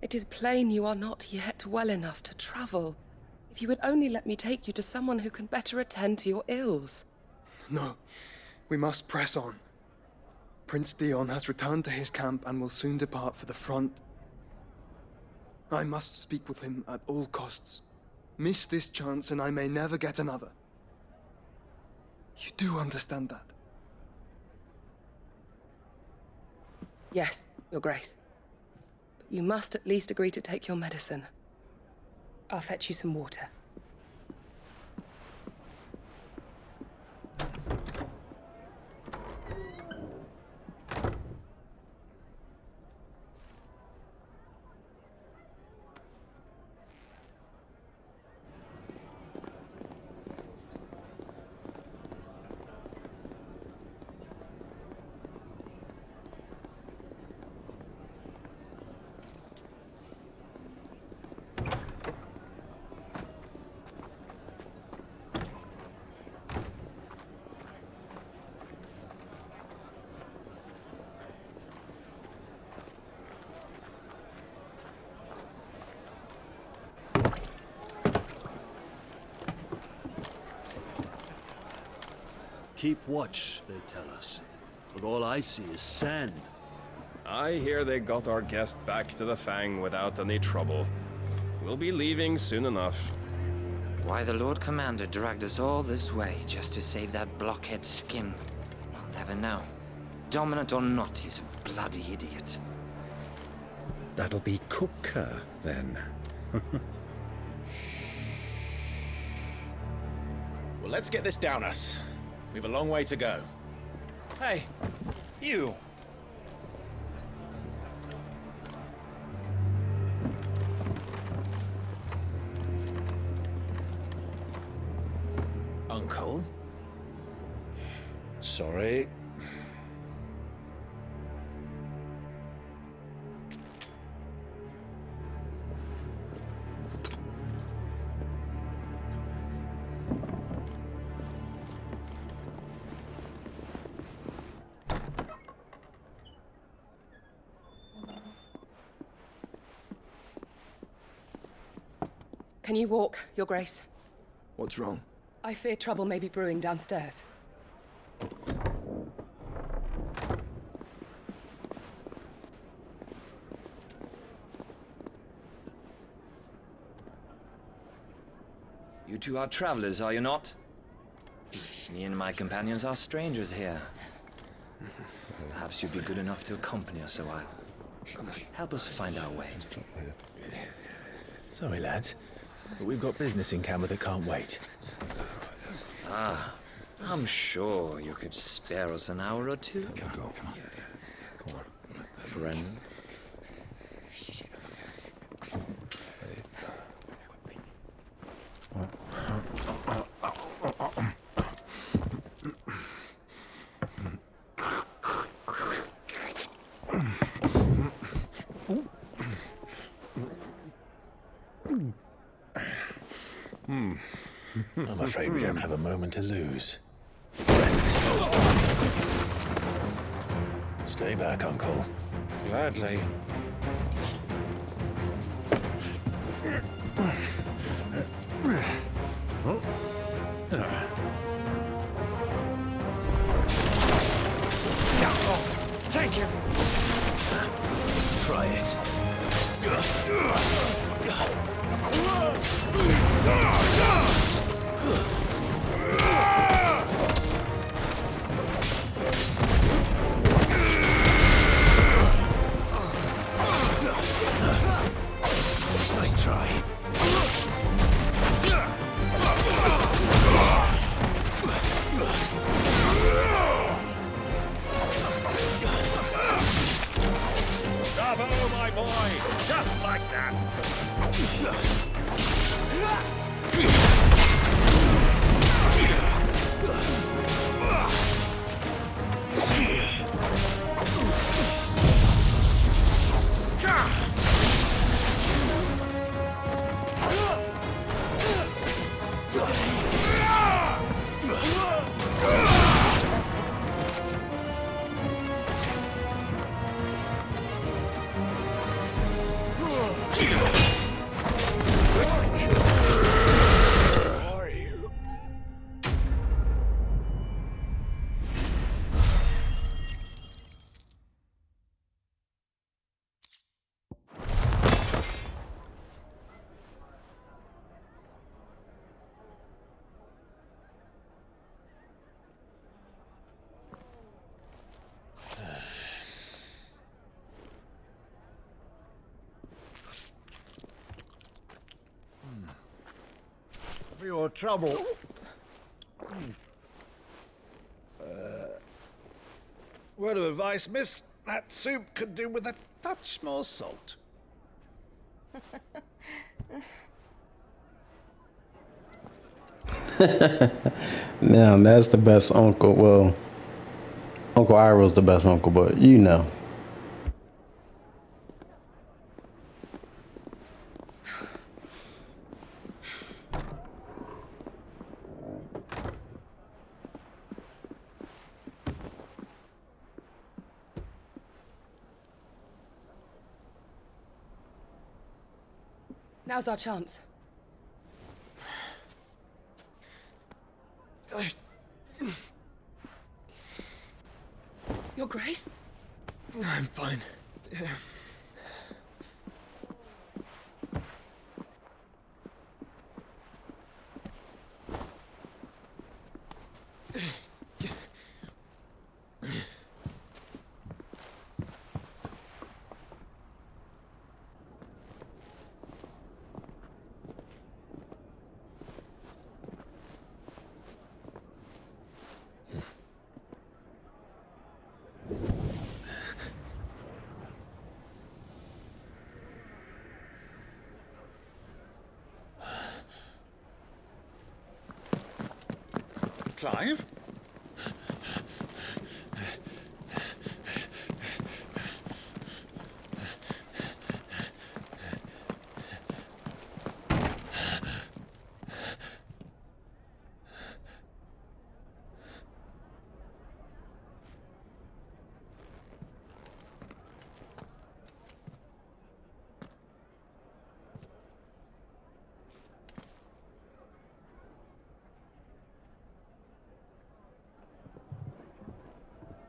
it is plain you are not yet well enough to travel. If you would only let me take you to someone who can better attend to your ills. No. We must press on. Prince Dion has returned to his camp and will soon depart for the front. I must speak with him at all costs. Miss this chance and I may never get another. You do understand that? Yes, Your Grace. But you must at least agree to take your medicine. I'll fetch you some water. Keep watch, they tell us. But all I see is sand. I hear they got our guest back to the Fang without any trouble. We'll be leaving soon enough. Why the Lord Commander dragged us all this way just to save that blockhead skin, I'll never know. Dominant or not, he's a bloody idiot. That'll be Kupka, then. Well, let's get this down us. We've a long way to go. Hey, you. Uncle? Sorry. Can you walk, Your Grace? What's wrong? I fear trouble may be brewing downstairs. You two are travelers, are you not? Me and my companions are strangers here. Perhaps you'd be good enough to accompany us a while. Help us find our way. Sorry, lads, but we've got business in camera that can't wait. Ah, I'm sure you could spare us an hour or two. Come on. Friend. I'm afraid we don't have a moment to lose. Friend. Stay back, Uncle. Gladly. Take him! Try it. Nice try. Bravo, my boy! Just like that! For your trouble. Word of advice, miss. That soup could do with a touch more salt. Now, that's the best uncle. Well, Uncle Iroh's the best uncle, but you know. Now's our chance. Your Grace? I'm fine. Clive?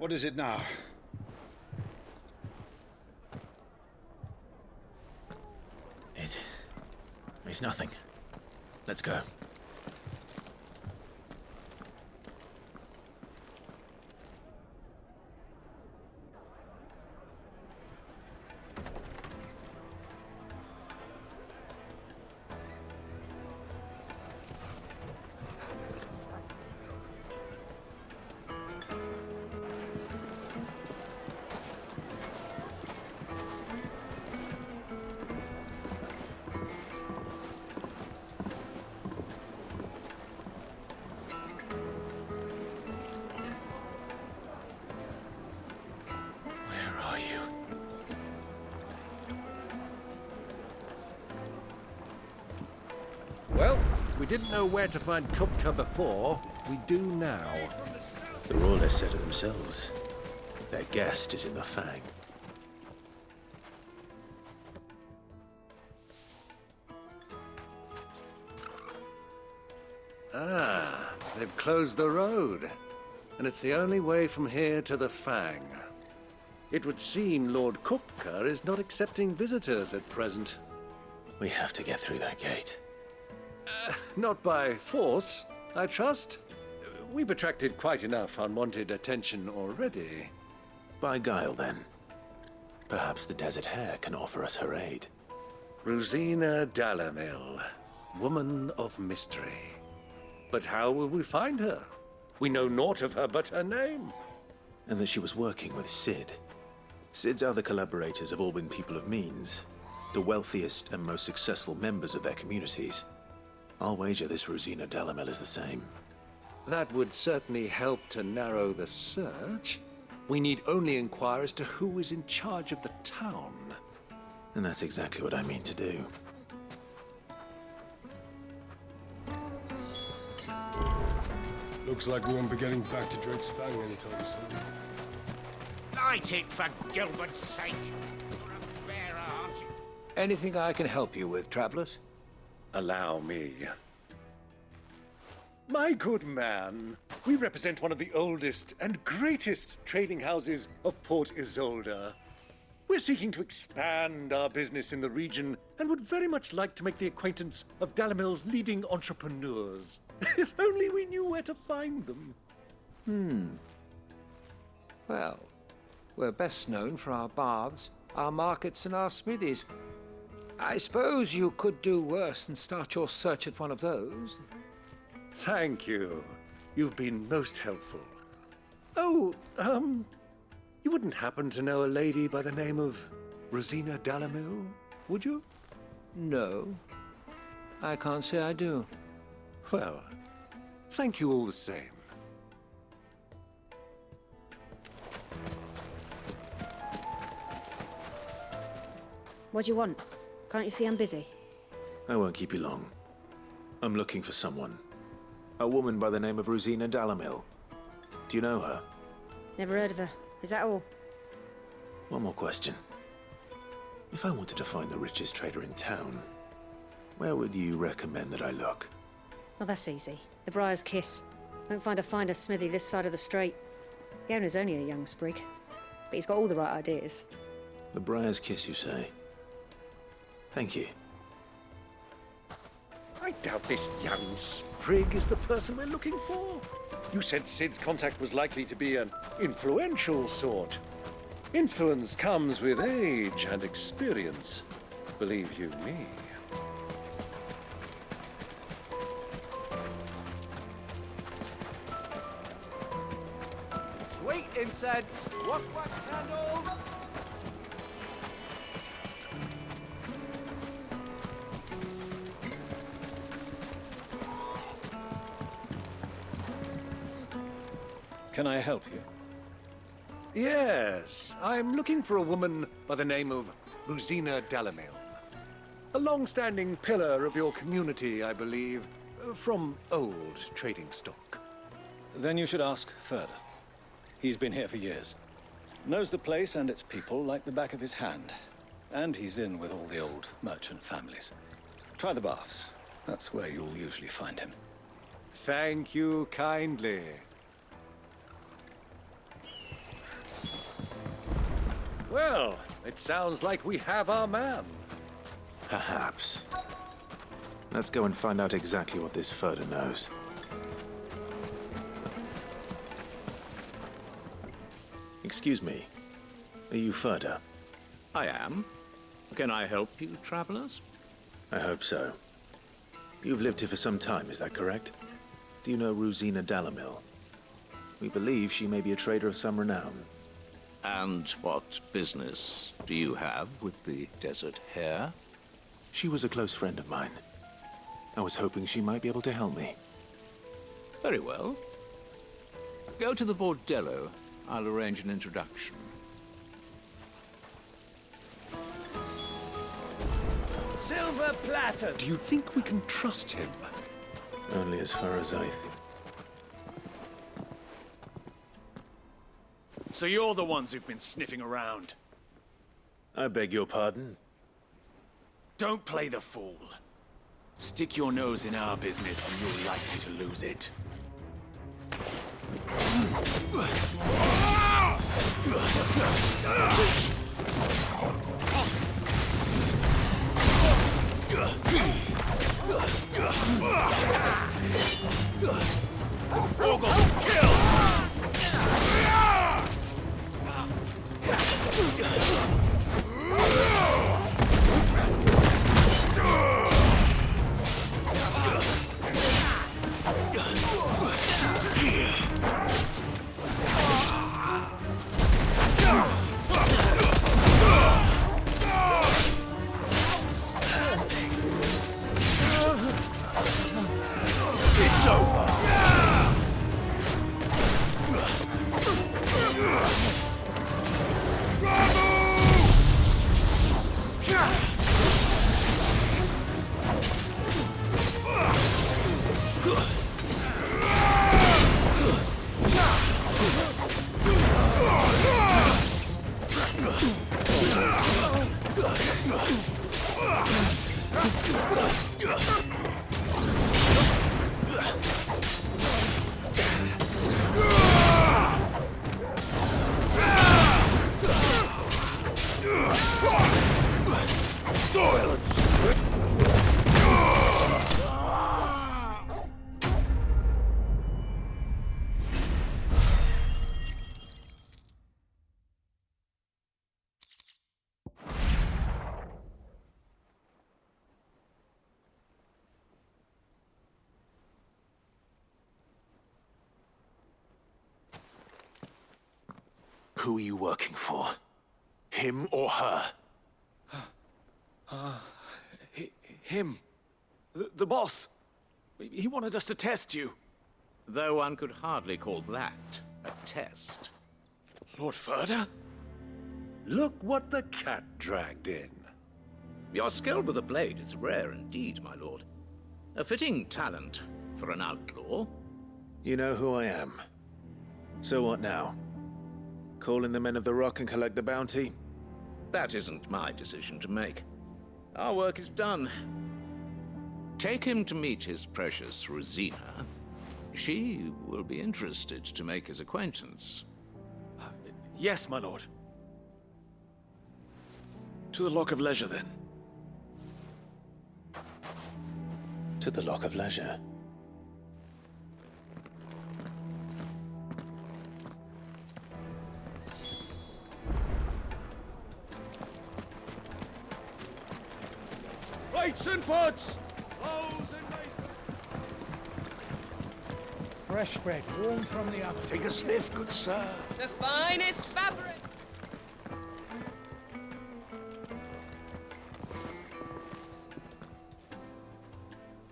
What is it now? It's nothing. Let's go. Well, we didn't know where to find Kupka before. We do now. The Rawlers said it themselves. Their guest is in the Fang. Ah, they've closed the road. And it's the only way from here to the Fang. It would seem Lord Kupka is not accepting visitors at present. We have to get through that gate. Not by force, I trust. We've attracted quite enough unwanted attention already. By guile, then. Perhaps the Desert Hare can offer us her aid. Rosina Dalamil, woman of mystery. But how will we find her? We know naught of her but her name. And that she was working with Sid. Sid's other collaborators have all been people of means, the wealthiest and most successful members of their communities. I'll wager this Rosina Dalamil is the same. That would certainly help to narrow the search. We need only inquire as to who is in charge of the town. And that's exactly what I mean to do. Looks like we won't be getting back to Drake's Fang anytime soon. Light it, for Gilbert's sake. You're a bearer, aren't you? Anything I can help you with, travelers? Allow me. My good man, we represent one of the oldest and greatest trading houses of Port Isolde. We're seeking to expand our business in the region and would very much like to make the acquaintance of Dalamil's leading entrepreneurs. If only we knew where to find them. Well, we're best known for our baths, our markets, and our smithies. I suppose you could do worse than start your search at one of those. Thank you. You've been most helpful. Oh, you wouldn't happen to know a lady by the name of Rosina Dalamil, would you? No, I can't say I do. Well, thank you all the same. What do you want? Can't you see I'm busy? I won't keep you long. I'm looking for someone. A woman by the name of Rosina Dalamil. Do you know her? Never heard of her. Is that all? One more question. If I wanted to find the richest trader in town, where would you recommend that I look? Well, that's easy. The Briar's Kiss. Won't find a finer smithy this side of the strait. The owner's only a young sprig, but he's got all the right ideas. The Briar's Kiss, you say? Thank you. I doubt this young sprig is the person we're looking for. You said Sid's contact was likely to be an influential sort. Influence comes with age and experience, believe you me. Sweet incense, wax candles. Can I help you? Yes, I'm looking for a woman by the name of Rosina Dalamil. A long-standing pillar of your community, I believe, from old trading stock. Then you should ask further. He's been here for years. Knows the place and its people like the back of his hand. And he's in with all the old merchant families. Try the baths. That's where you'll usually find him. Thank you kindly. Well, it sounds like we have our man. Perhaps. Let's go and find out exactly what this Furder knows. Excuse me. Are you Furder? I am. Can I help you, travelers? I hope so. You've lived here for some time, is that correct? Do you know Rosina Dalamil? We believe she may be a trader of some renown. And what business do you have with the Desert Hare? She was a close friend of mine. I was hoping she might be able to help me. Very well. Go to the Bordello. I'll arrange an introduction. Silver platter! Do you think we can trust him? Only as far as I think. So you're the ones who've been sniffing around. I beg your pardon? Don't play the fool. Stick your nose in our business and you're likely to lose it. It's over. Silence! Who are you working for? Him or her? Him. The boss. He wanted us to test you. Though one could hardly call that a test. Lord Furder? Look what the cat dragged in. Your skill with the blade is rare indeed, my lord. A fitting talent for an outlaw. You know who I am. So what now? Call in the men of the Rock and collect the bounty? That isn't my decision to make. Our work is done. Take him to meet his precious Rosina. She will be interested to make his acquaintance. Yes, my lord. To the Lock of Leisure, then. To the Lock of Leisure. Weights and pots! Clothes and mason! Fresh bread, warm from the oven. Take a sniff, good sir. The finest fabric!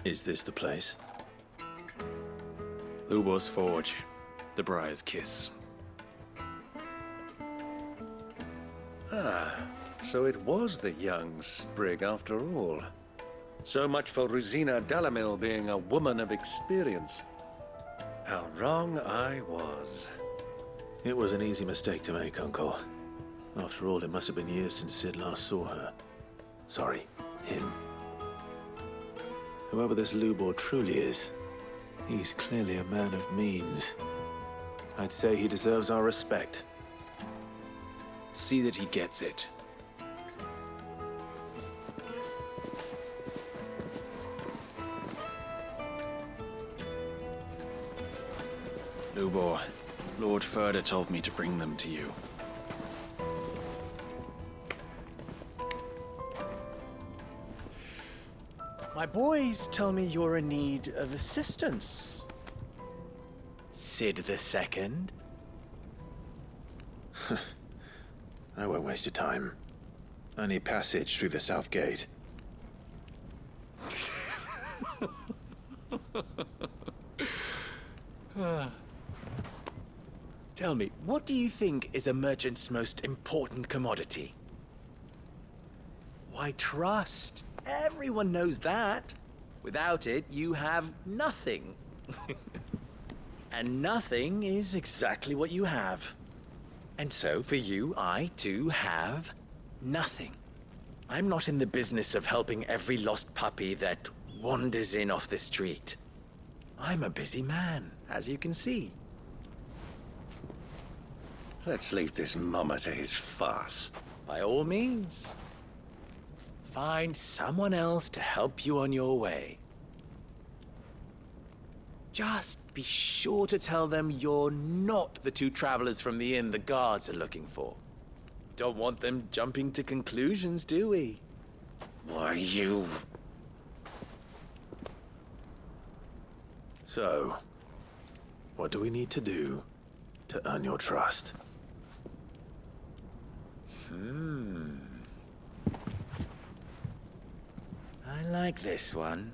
Is this the place? Lubo's Forge. The Briar's Kiss. Ah, so it was the young sprig after all. So much for Rosina Dalamil being a woman of experience. How wrong I was. It was an easy mistake to make, Uncle. After all, it must have been years since Sid last saw her. Sorry, him. Whoever this Lubor truly is, he's clearly a man of means. I'd say he deserves our respect. See that he gets it. Lubor, Lord Furder told me to bring them to you. My boys tell me you're in need of assistance. Sid the Second? I won't waste your time. I need passage through the south gate. Tell me, what do you think is a merchant's most important commodity? Why, trust. Everyone knows that. Without it, you have nothing. And nothing is exactly what you have. And so, for you, I, too, have nothing. I'm not in the business of helping every lost puppy that wanders in off the street. I'm a busy man, as you can see. Let's leave this mummer to his farce. By all means. Find someone else to help you on your way. Just be sure to tell them you're not the two travelers from the inn the guards are looking for. Don't want them jumping to conclusions, do we? Why, you... So, what do we need to do to earn your trust? I like this one.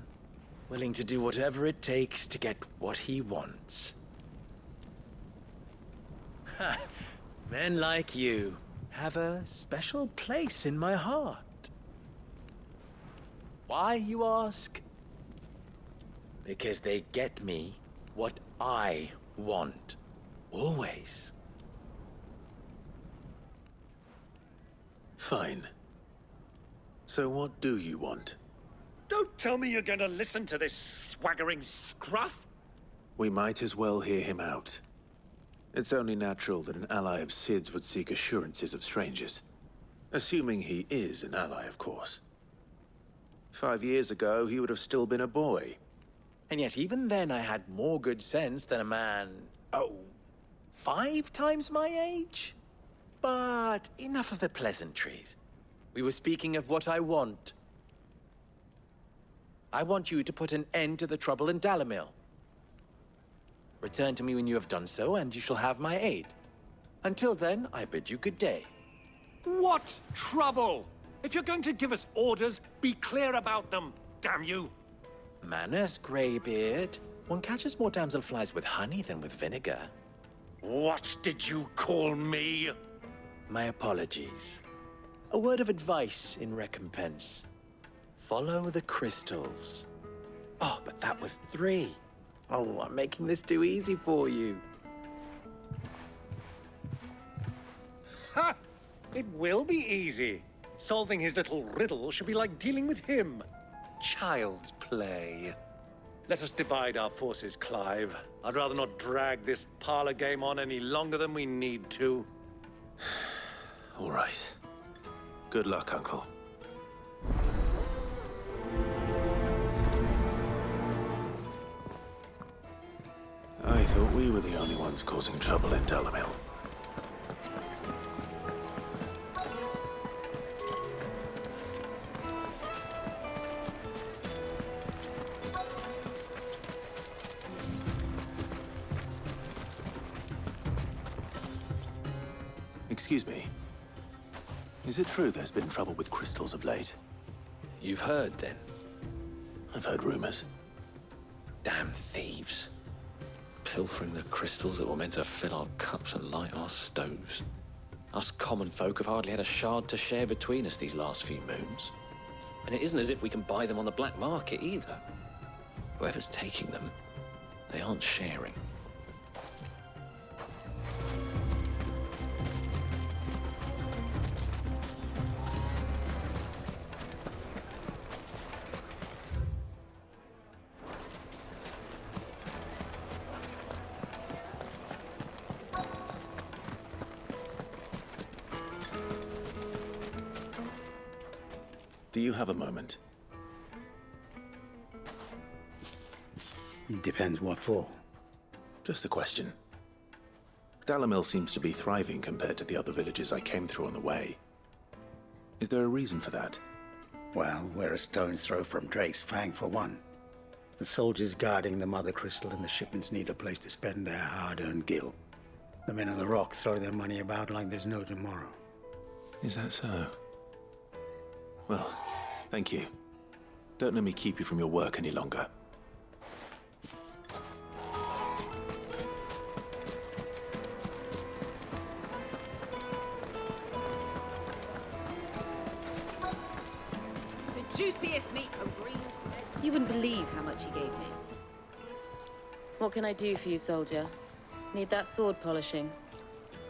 Willing to do whatever it takes to get what he wants. Ha! Men like you have a special place in my heart. Why, you ask? Because they get me what I want. Always. Fine. So what do you want? Don't tell me you're going to listen to this swaggering scruff! We might as well hear him out. It's only natural that an ally of Sid's would seek assurances of strangers. Assuming he is an ally, of course. 5 years ago, he would have still been a boy. And yet even then I had more good sense than a man, 5 times my age? But enough of the pleasantries. We were speaking of what I want. I want you to put an end to the trouble in Dalamil. Return to me when you have done so, and you shall have my aid. Until then, I bid you good day. What trouble? If you're going to give us orders, be clear about them, damn you! Manners, Greybeard. One catches more damselflies with honey than with vinegar. What did you call me? My apologies. A word of advice in recompense. Follow the crystals. Oh, but that was 3. Oh, I'm making this too easy for you. Ha! It will be easy. Solving his little riddle should be like dealing with him. Child's play. Let us divide our forces, Clive. I'd rather not drag this parlor game on any longer than we need to. All right. Good luck, Uncle. I thought we were the only ones causing trouble in Dalamil. Excuse me. Is it true there's been trouble with crystals of late? You've heard, then? I've heard rumors. Damn thieves. Pilfering the crystals that were meant to fill our cups and light our stoves. Us common folk have hardly had a shard to share between us these last few moons. And it isn't as if we can buy them on the black market either. Whoever's taking them, they aren't sharing. Do you have a moment? Depends what for. Just a question. Dalamil seems to be thriving compared to the other villages I came through on the way. Is there a reason for that? Well, we're a stone's throw from Drake's Fang, for one. The soldiers guarding the Mother Crystal and the shipments need a place to spend their hard-earned gil. The men of the Rock throw their money about like there's no tomorrow. Is that so? Well, thank you. Don't let me keep you from your work any longer. Juiciest meat from Green's. You wouldn't believe how much he gave me. What can I do for you, soldier? Need that sword polishing?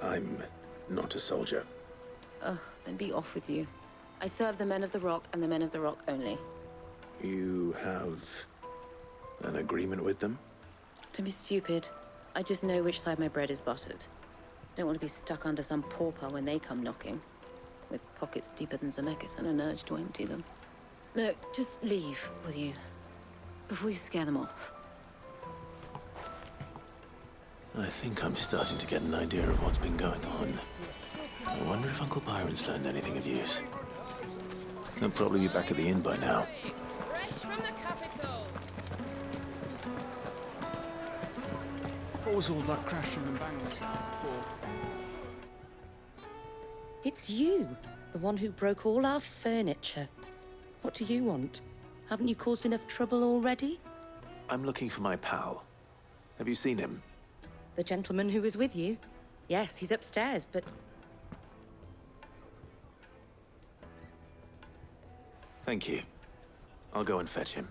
I'm not a soldier. Ugh, then be off with you. I serve the men of the Rock and the men of the Rock only. You have an agreement with them? Don't be stupid. I just know which side my bread is buttered. Don't want to be stuck under some pauper when they come knocking. With pockets deeper than Zemeckis and an urge to empty them. No, just leave, will you? Before you scare them off. I think I'm starting to get an idea of what's been going on. I wonder if Uncle Byron's learned anything of use. They'll probably be back at the inn by now. Fresh from the capital. What was all that crashing and banging for? It's you, the one who broke all our furniture. What do you want? Haven't you caused enough trouble already? I'm looking for my pal. Have you seen him? The gentleman who was with you? Yes, he's upstairs, but... Thank you. I'll go and fetch him.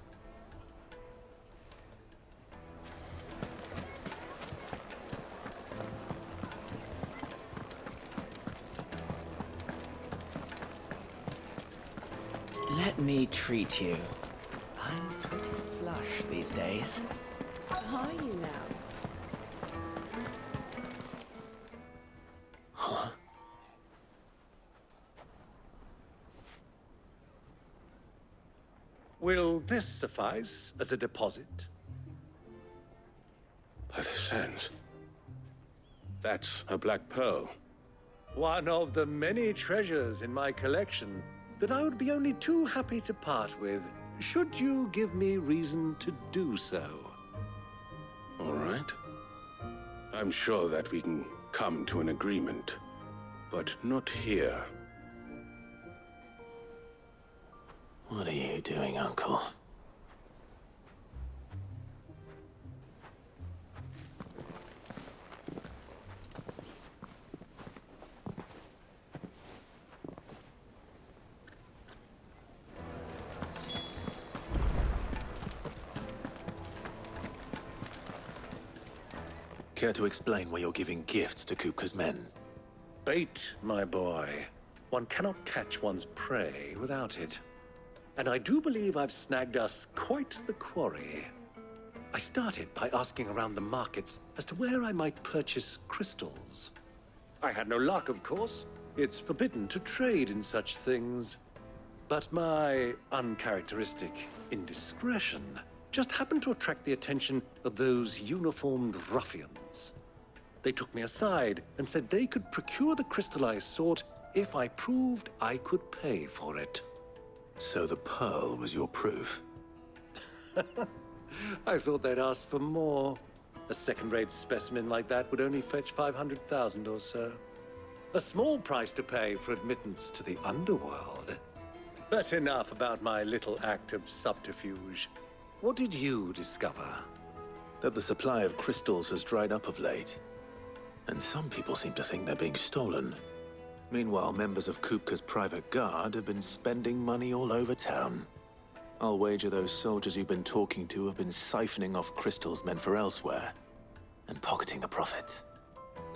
Let me treat you. I'm pretty flush these days. Are you now? Huh? Will this suffice as a deposit? By the sands. That's a black pearl. One of the many treasures in my collection that I would be only too happy to part with, should you give me reason to do so. All right. I'm sure that we can come to an agreement, but not here. What are you doing, Uncle? Care to explain why you're giving gifts to Kupka's men? Bait, my boy. One cannot catch one's prey without it. And I do believe I've snagged us quite the quarry. I started by asking around the markets as to where I might purchase crystals. I had no luck, of course. It's forbidden to trade in such things. But my uncharacteristic indiscretion just happened to attract the attention of those uniformed ruffians. They took me aside and said they could procure the crystal I sought if I proved I could pay for it. So the pearl was your proof? I thought they'd ask for more. A second-rate specimen like that would only fetch 500,000 or so. A small price to pay for admittance to the underworld. But enough about my little act of subterfuge. What did you discover? That the supply of crystals has dried up of late. And some people seem to think they're being stolen. Meanwhile, members of Kupka's private guard have been spending money all over town. I'll wager those soldiers you've been talking to have been siphoning off crystals meant for elsewhere, and pocketing the profits.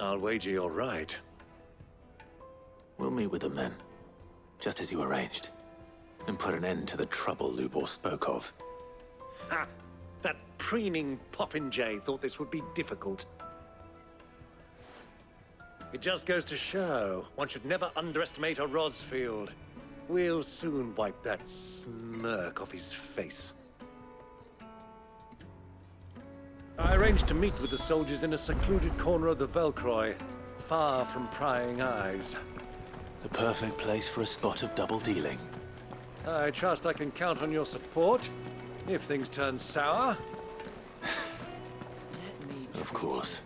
I'll wager you're right. We'll meet with them then, just as you arranged, and put an end to the trouble Lubor spoke of. Ha! That preening popinjay thought this would be difficult. It just goes to show one should never underestimate a Rosfield. We'll soon wipe that smirk off his face. I arranged to meet with the soldiers in a secluded corner of the Velcroy, far from prying eyes. The perfect place for a spot of double dealing. I trust I can count on your support if things turn sour. Of course.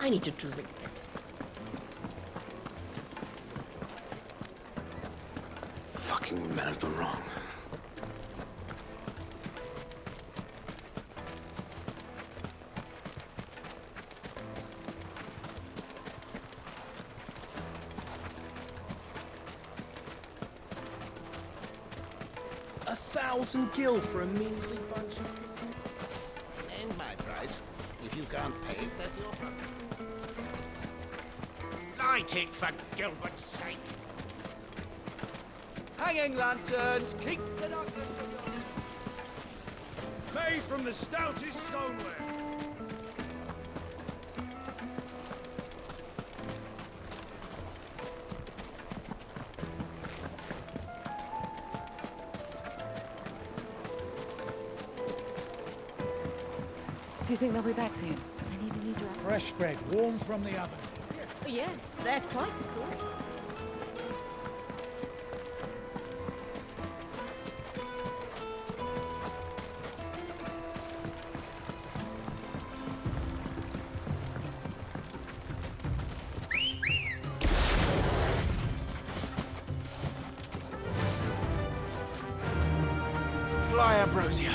I need a drink. Fucking men of the wrong. $1,000 for a measly bunch of... And my price. If you can't pay it, that's your problem. Light it, for Gilbert's sake! Hanging lanterns, keep the darkness made from the stoutest stoneware. Do you think they'll be back soon? I need a new dress. Fresh bread, warm from the oven. Oh, yes, they're quite sorted. Fly, Ambrosia.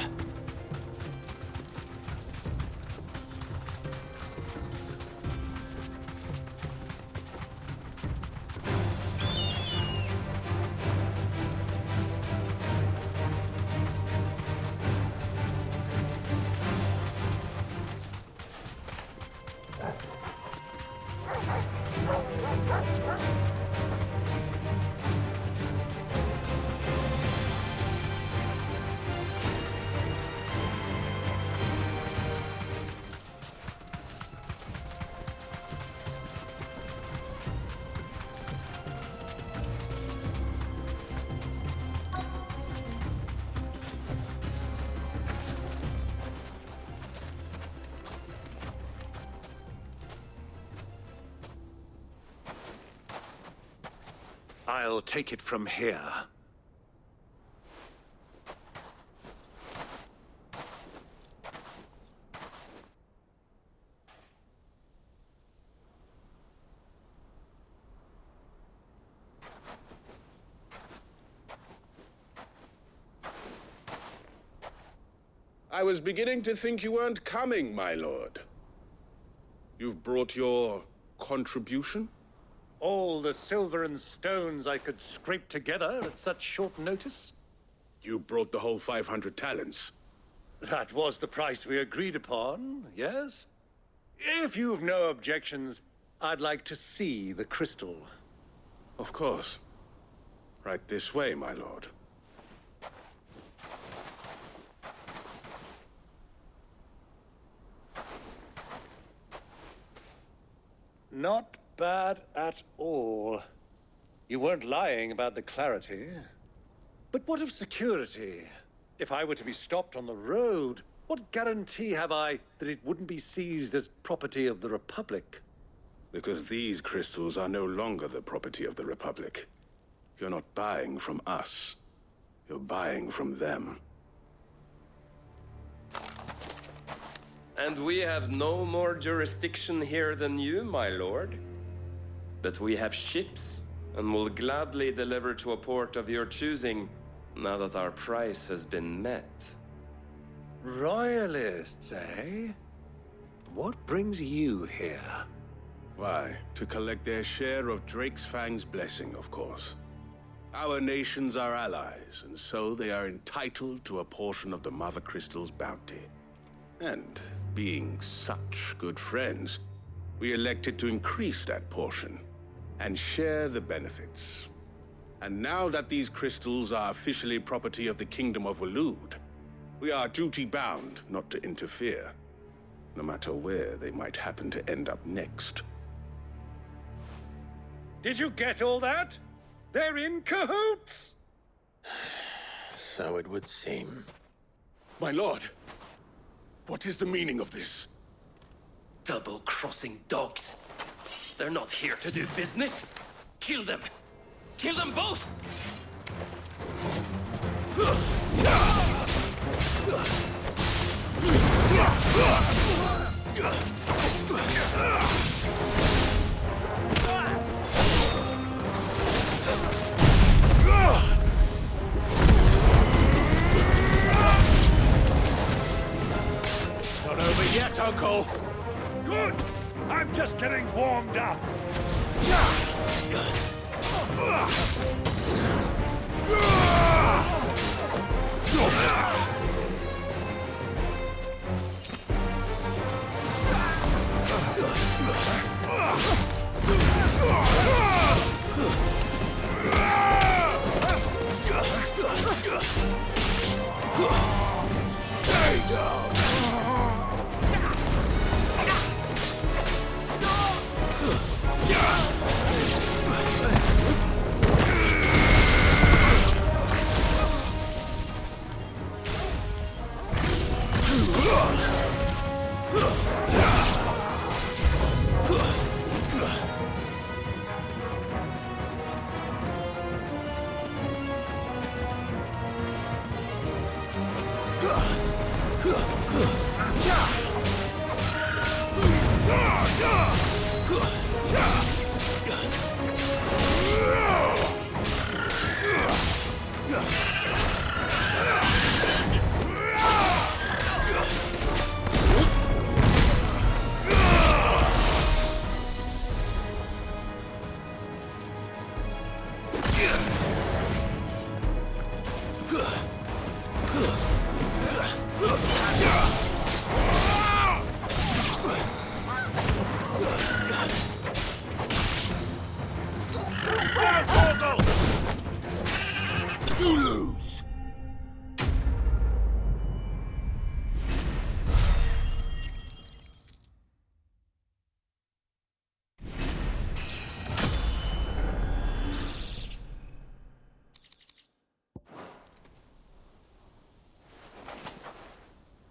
I'll take it from here. I was beginning to think you weren't coming, my lord. You've brought your contribution? All the silver and stones I could scrape together at such short notice? You brought the whole 500 talents. That was the price we agreed upon, yes? If you've no objections, I'd like to see the crystal. Of course. Right this way, my lord. Not bad at all. You weren't lying about the clarity. But what of security? If I were to be stopped on the road, what guarantee have I that it wouldn't be seized as property of the Republic? Because these crystals are no longer the property of the Republic. You're not buying from us. You're buying from them. And we have no more jurisdiction here than you, my lord. But we have ships, and will gladly deliver to a port of your choosing, now that our price has been met. Royalists, eh? What brings you here? Why, to collect their share of Drake's Fang's blessing, of course. Our nations are allies, and so they are entitled to a portion of the Mother Crystal's bounty. And being such good friends, we elected to increase that portion and share the benefits. And now that these crystals are officially property of the Kingdom of Waloed, we are duty-bound not to interfere, no matter where they might happen to end up next. Did you get all that? They're in cahoots! So it would seem. My lord, what is the meaning of this? Double-crossing dogs. They're not here to do business. Kill them. Kill them both! It's not over yet, Uncle. Good. I'm just getting warmed up. Stay down! You lose!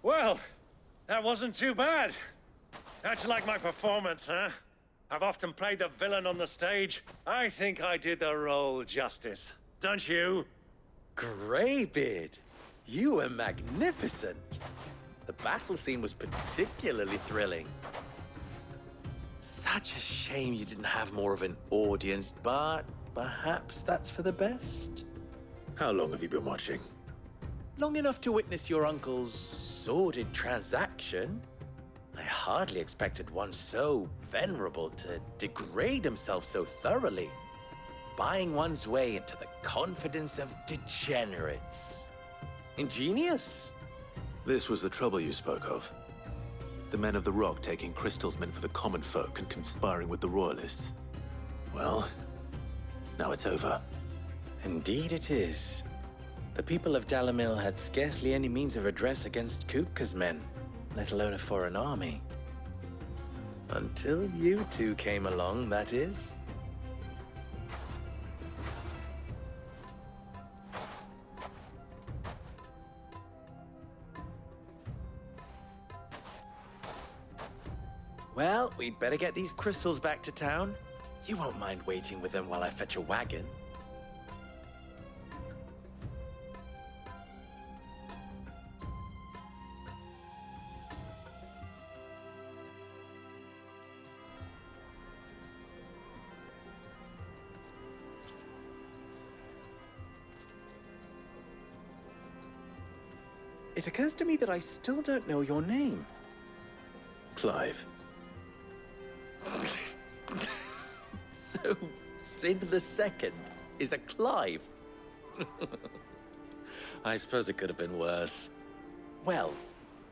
Well, that wasn't too bad. How'd you like my performance, huh? I've often played the villain on the stage. I think I did the role justice. Don't you? Greybeard, you were magnificent. The battle scene was particularly thrilling. Such a shame you didn't have more of an audience, but perhaps that's for the best. How long have you been watching? Long enough to witness your uncle's sordid transaction. I hardly expected one so venerable to degrade himself so thoroughly, buying one's way into the confidence of degenerates. Ingenious. This was the trouble you spoke of. The men of the Rock taking crystals meant for the common folk and conspiring with the Royalists. Well, now it's over. Indeed it is. The people of Dalamil had scarcely any means of redress against Kupka's men, let alone a foreign army. Until you two came along, that is. Well, we'd better get these crystals back to town. You won't mind waiting with them while I fetch a wagon. It occurs to me that I still don't know your name. Clive. So, Sid the Second is a Clive? I suppose it could have been worse. Well,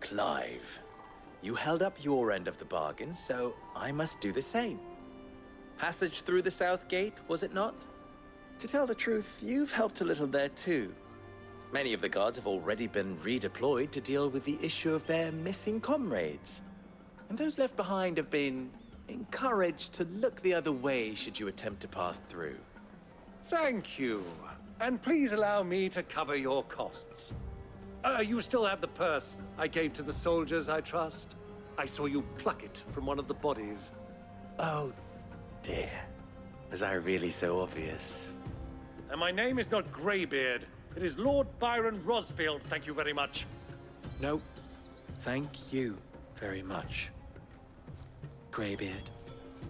Clive, you held up your end of the bargain, so I must do the same. Passage through the South Gate, was it not? To tell the truth, you've helped a little there too. Many of the guards have already been redeployed to deal with the issue of their missing comrades. And those left behind have been encouraged to look the other way should you attempt to pass through. Thank you. And please allow me to cover your costs. You still have the purse I gave to the soldiers, I trust? I saw you pluck it from one of the bodies. Oh, dear. Was I really so obvious? And my name is not Greybeard. It is Lord Byron Rosfield, thank you very much. No, thank you very much, Greybeard.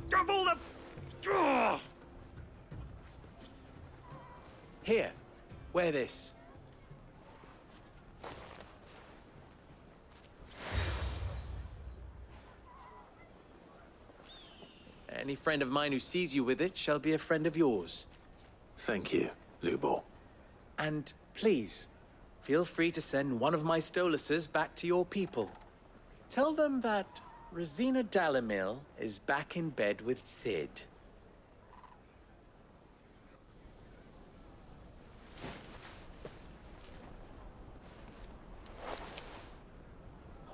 Double the... Ugh! Here, wear this. Any friend of mine who sees you with it shall be a friend of yours. Thank you, Lubo. And please, feel free to send one of my Stoluses back to your people. Tell them that Rosina Dalamil is back in bed with Sid.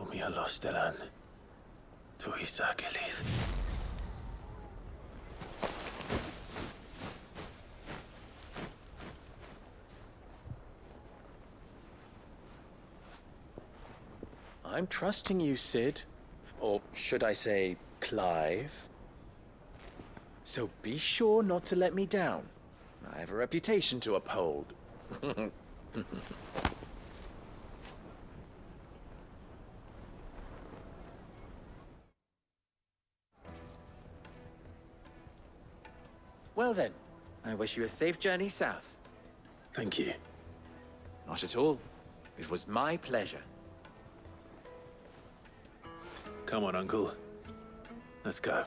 Umia lostelan. Tu isakelis. I'm trusting you, Sid. Or should I say, Clive? So be sure not to let me down. I have a reputation to uphold. Well then, I wish you a safe journey south. Thank you. Not at all. It was my pleasure. Come on, Uncle. Let's go.